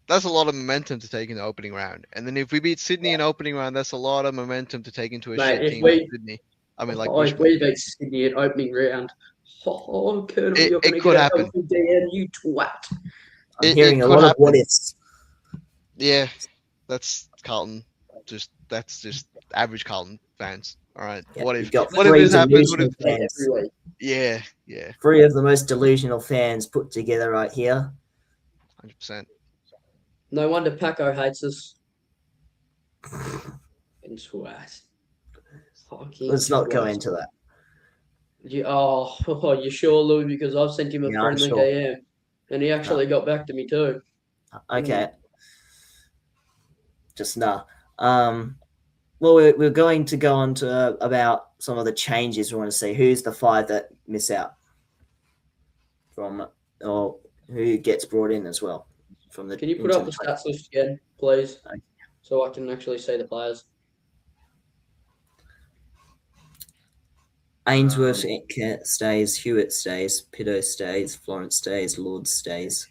C: That's a lot of momentum to take in the opening round. And then if we beat Sydney in opening round, that's a lot of momentum to take into a
A: Mate,
C: shit
A: if
C: team
A: we-
C: like Sydney. I mean, like
A: If
C: Richmond.
A: we beat Sydney in opening round, Colonel,
C: It-
A: you're
C: it
A: going to
C: could
A: get
C: happen.
A: a DM, you twat.
B: I'm
C: It
B: hearing a
C: could
B: lot of
C: happen.
B: what ifs.
C: Yeah, that's Carlton. That's just average Carlton fans. All right.
B: Yeah,
C: what
B: you've
C: if?
B: got
C: What if
B: three
C: this happens? What if?
B: delusional fans.
A: Every week.
C: Yeah.
B: 3 of the most delusional fans put together right here.
C: 100%.
A: No wonder Paco hates us. And twat. Fucking
B: Let's not go
A: twat.
B: into that.
A: You sure, Louis? Because I've sent him a
B: Yeah, I'm
A: friendly
B: sure.
A: DM, and he actually got back to me too.
B: Okay. Just nah. Well, we're going to go on to about some of the changes we want to see. Who's the 5 that miss out from, or who gets brought in as well from the.
A: Can you put up the
B: into
A: stats list again, please,
B: Okay.
A: so I can actually see the players?
B: Ainsworth stays, Hewitt stays, Pitto stays, Florence stays, Lord stays.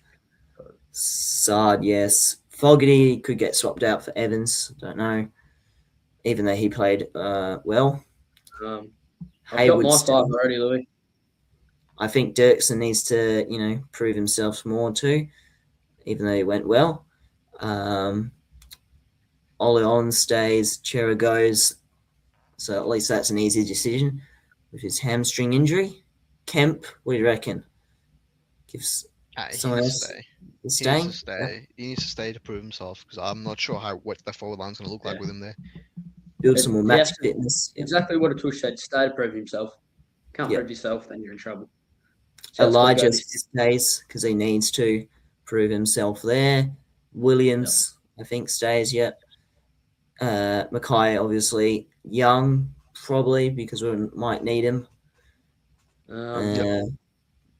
B: Sard, yes. Fogarty could get swapped out for Evans. Don't know. Even though he played well.
A: I've
B: Hayward
A: got my
B: stays.
A: 5 already, Louis.
B: I think Dirksen needs to, prove himself more too, even though he went well. Oleon stays, Chera goes. So at least that's an easy decision with his hamstring injury. Kemp, what do you reckon? Gives
C: He
B: someone
C: needs
B: else
C: to stay.
B: is
C: He
B: staying?
C: needs to stay. He needs to stay to prove himself because I'm not sure what the forward line's going to look like
A: Yeah.
C: with him there.
B: Build some more match
A: Yes.
B: fitness. Yeah.
A: Exactly what a Tush said. Stay to prove himself. Can't
B: Yeah.
A: prove yourself, then you're in trouble. So
B: Elijah
A: it's good going.
B: stays because he needs to prove himself there. Williams, I think, stays yet. Mackay, obviously. Young, probably, because we might need him.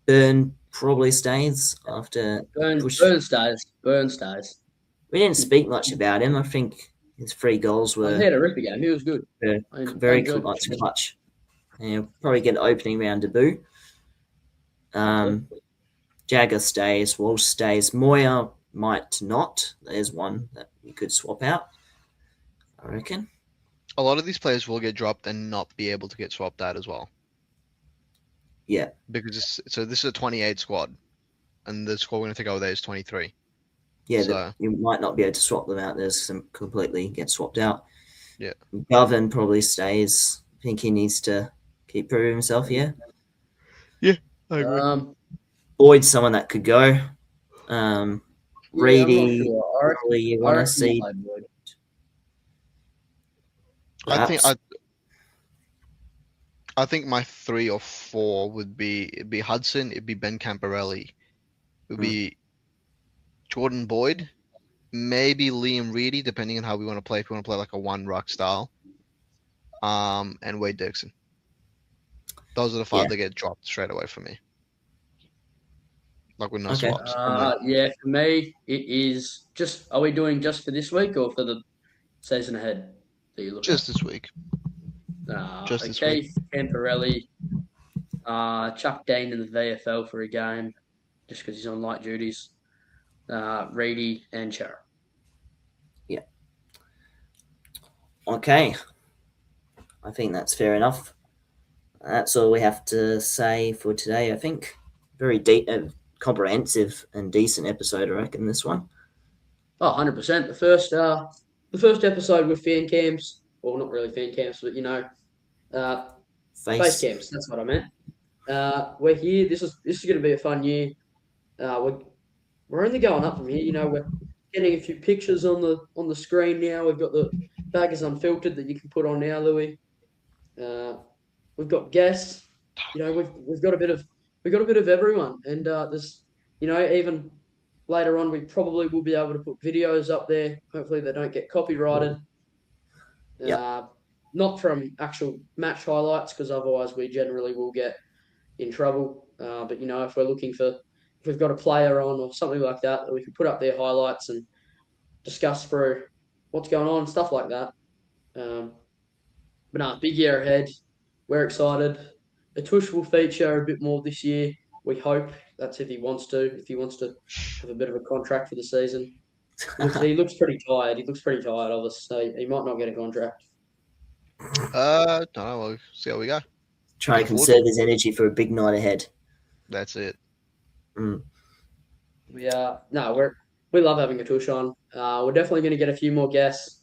B: Burn probably stays after.
A: Burn stays.
B: We didn't speak much about him. I think his 3 goals
A: He
B: were
A: had a ripper game. He was good.
B: Yeah,
A: I
B: very
A: enjoyed
B: clutch. And he'll probably get an opening round debut. Jagger stays, Walsh stays, Moya might not. There's one that you could swap out, I reckon.
C: A lot of these players will get dropped and not be able to get swapped out as well.
B: Yeah.
C: Because this is a 28 squad, and the squad we're going to take over there is 23.
B: Yeah,
C: So-
B: you might not be able to swap them out. There's some completely get swapped out.
C: Yeah.
B: Govan probably stays. I think he needs to keep proving himself, yeah.
C: I agree.
B: Boyd's someone that could go.
A: Yeah, I'm not
B: Reedy,
A: sure. I reckon-
B: probably you
A: I
B: want to
A: reckon
B: see.
A: I'll play Boyd.
C: I think my 3 or 4 would be Hudson, it'd be Ben Camporelli, it'd be Jordan Boyd, maybe Liam Reedy, depending on how we want to play. If we want to play like a 1 ruck style, and Wade Dirksen. Those are the 5
B: Yeah.
C: that get dropped straight away for me. Like with no
B: Okay.
C: swaps.
A: Yeah, for me, it is just. Are we doing just for this week or for the season ahead that you look
C: Just this week. just this
A: okay, Camporelli, Chuck Dean in the VFL for a game, just because he's on light duties. Reedy and Chera.
B: Okay. I think that's fair enough. That's all we have to say for today, I think. Very deep, comprehensive and decent episode, I reckon, this one.
A: Oh, 100%. The first episode with fan cams, well, not really fan cams, but face cams. That's what I meant. We're here. This is going to be a fun year. We're only going up from here. We're getting a few pictures on the screen now. We've got the Baggers Unfiltered that you can put on now, Louis. We've got guests. You know, we've got a bit of everyone, and there's, you know, even later on we probably will be able to put videos up there. Hopefully they don't get copyrighted. Not from actual match highlights, because otherwise we generally will get in trouble. But you know, if we've got a player on or something like that we can put up their highlights and discuss through what's going on, stuff like that. But no, big year ahead. We're excited. Atush will feature a bit more this year. We hope. That's if he wants to. If he wants to have a bit of a contract for the season. He looks pretty tired. He looks pretty tired of us, so he might not get a contract.
C: No, we'll see how we go.
B: Try and conserve his energy for a big night ahead.
C: That's it.
A: We love having Atush on. We're definitely going to get a few more guests.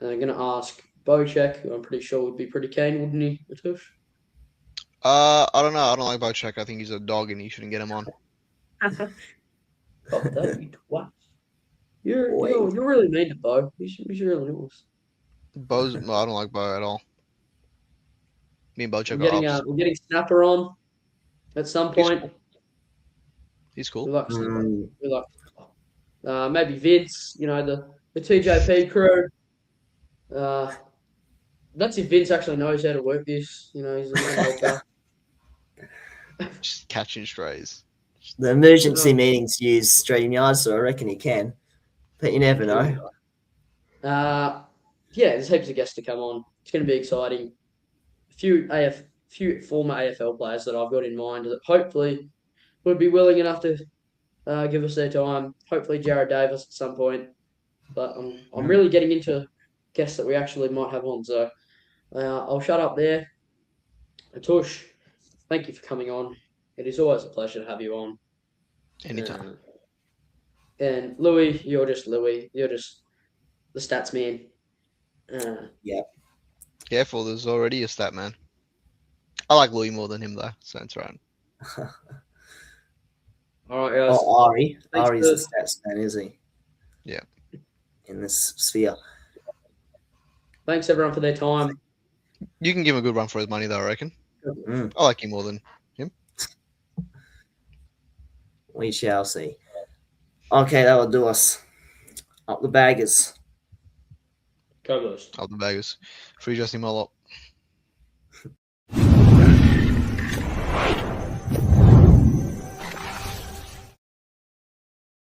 A: I'm going to ask Bocek, who I'm pretty sure would be pretty keen, wouldn't he, Atush?
C: I don't know. I don't like Bocek. I think he's a dog and you shouldn't get him on.
A: What? You're really mean to Bo. You should really know us.
C: I don't like Bo at all. Me and Bocek
A: We're getting Snapper on at some point.
C: He's cool.
A: We like Snapper. We like maybe Vince. You know, the TJP crew. That's if Vince actually knows how to work this. You know, he's a little helper.
C: Just catching strays.
B: The emergency meetings use StreamYard, so I reckon he can. But you never know.
A: There's heaps of guests to come on. It's going to be exciting. A few former AFL players that I've got in mind that hopefully would be willing enough to give us their time. Hopefully Jared Davis at some point. But I'm really getting into guests that we actually might have on. So I'll shut up there. Atush, thank you for coming on. It is always a pleasure to have you on.
C: Anytime.
A: And Louis, you're just Louis. You're just the stats man.
C: Careful, there's already a stat man. I like Louis more than him though, so that's right.
A: All right, guys.
B: Ari. Ari's the stats man, is he?
C: Yeah.
B: In this sphere.
A: Thanks everyone for their time.
C: You can give him a good run for his money though, I reckon.
B: Mm.
C: I like him more than him.
B: We shall see. Okay, that will do us. Up the Baggers.
A: Go Blues.
C: Up the Baggers. Free Justin Mollop.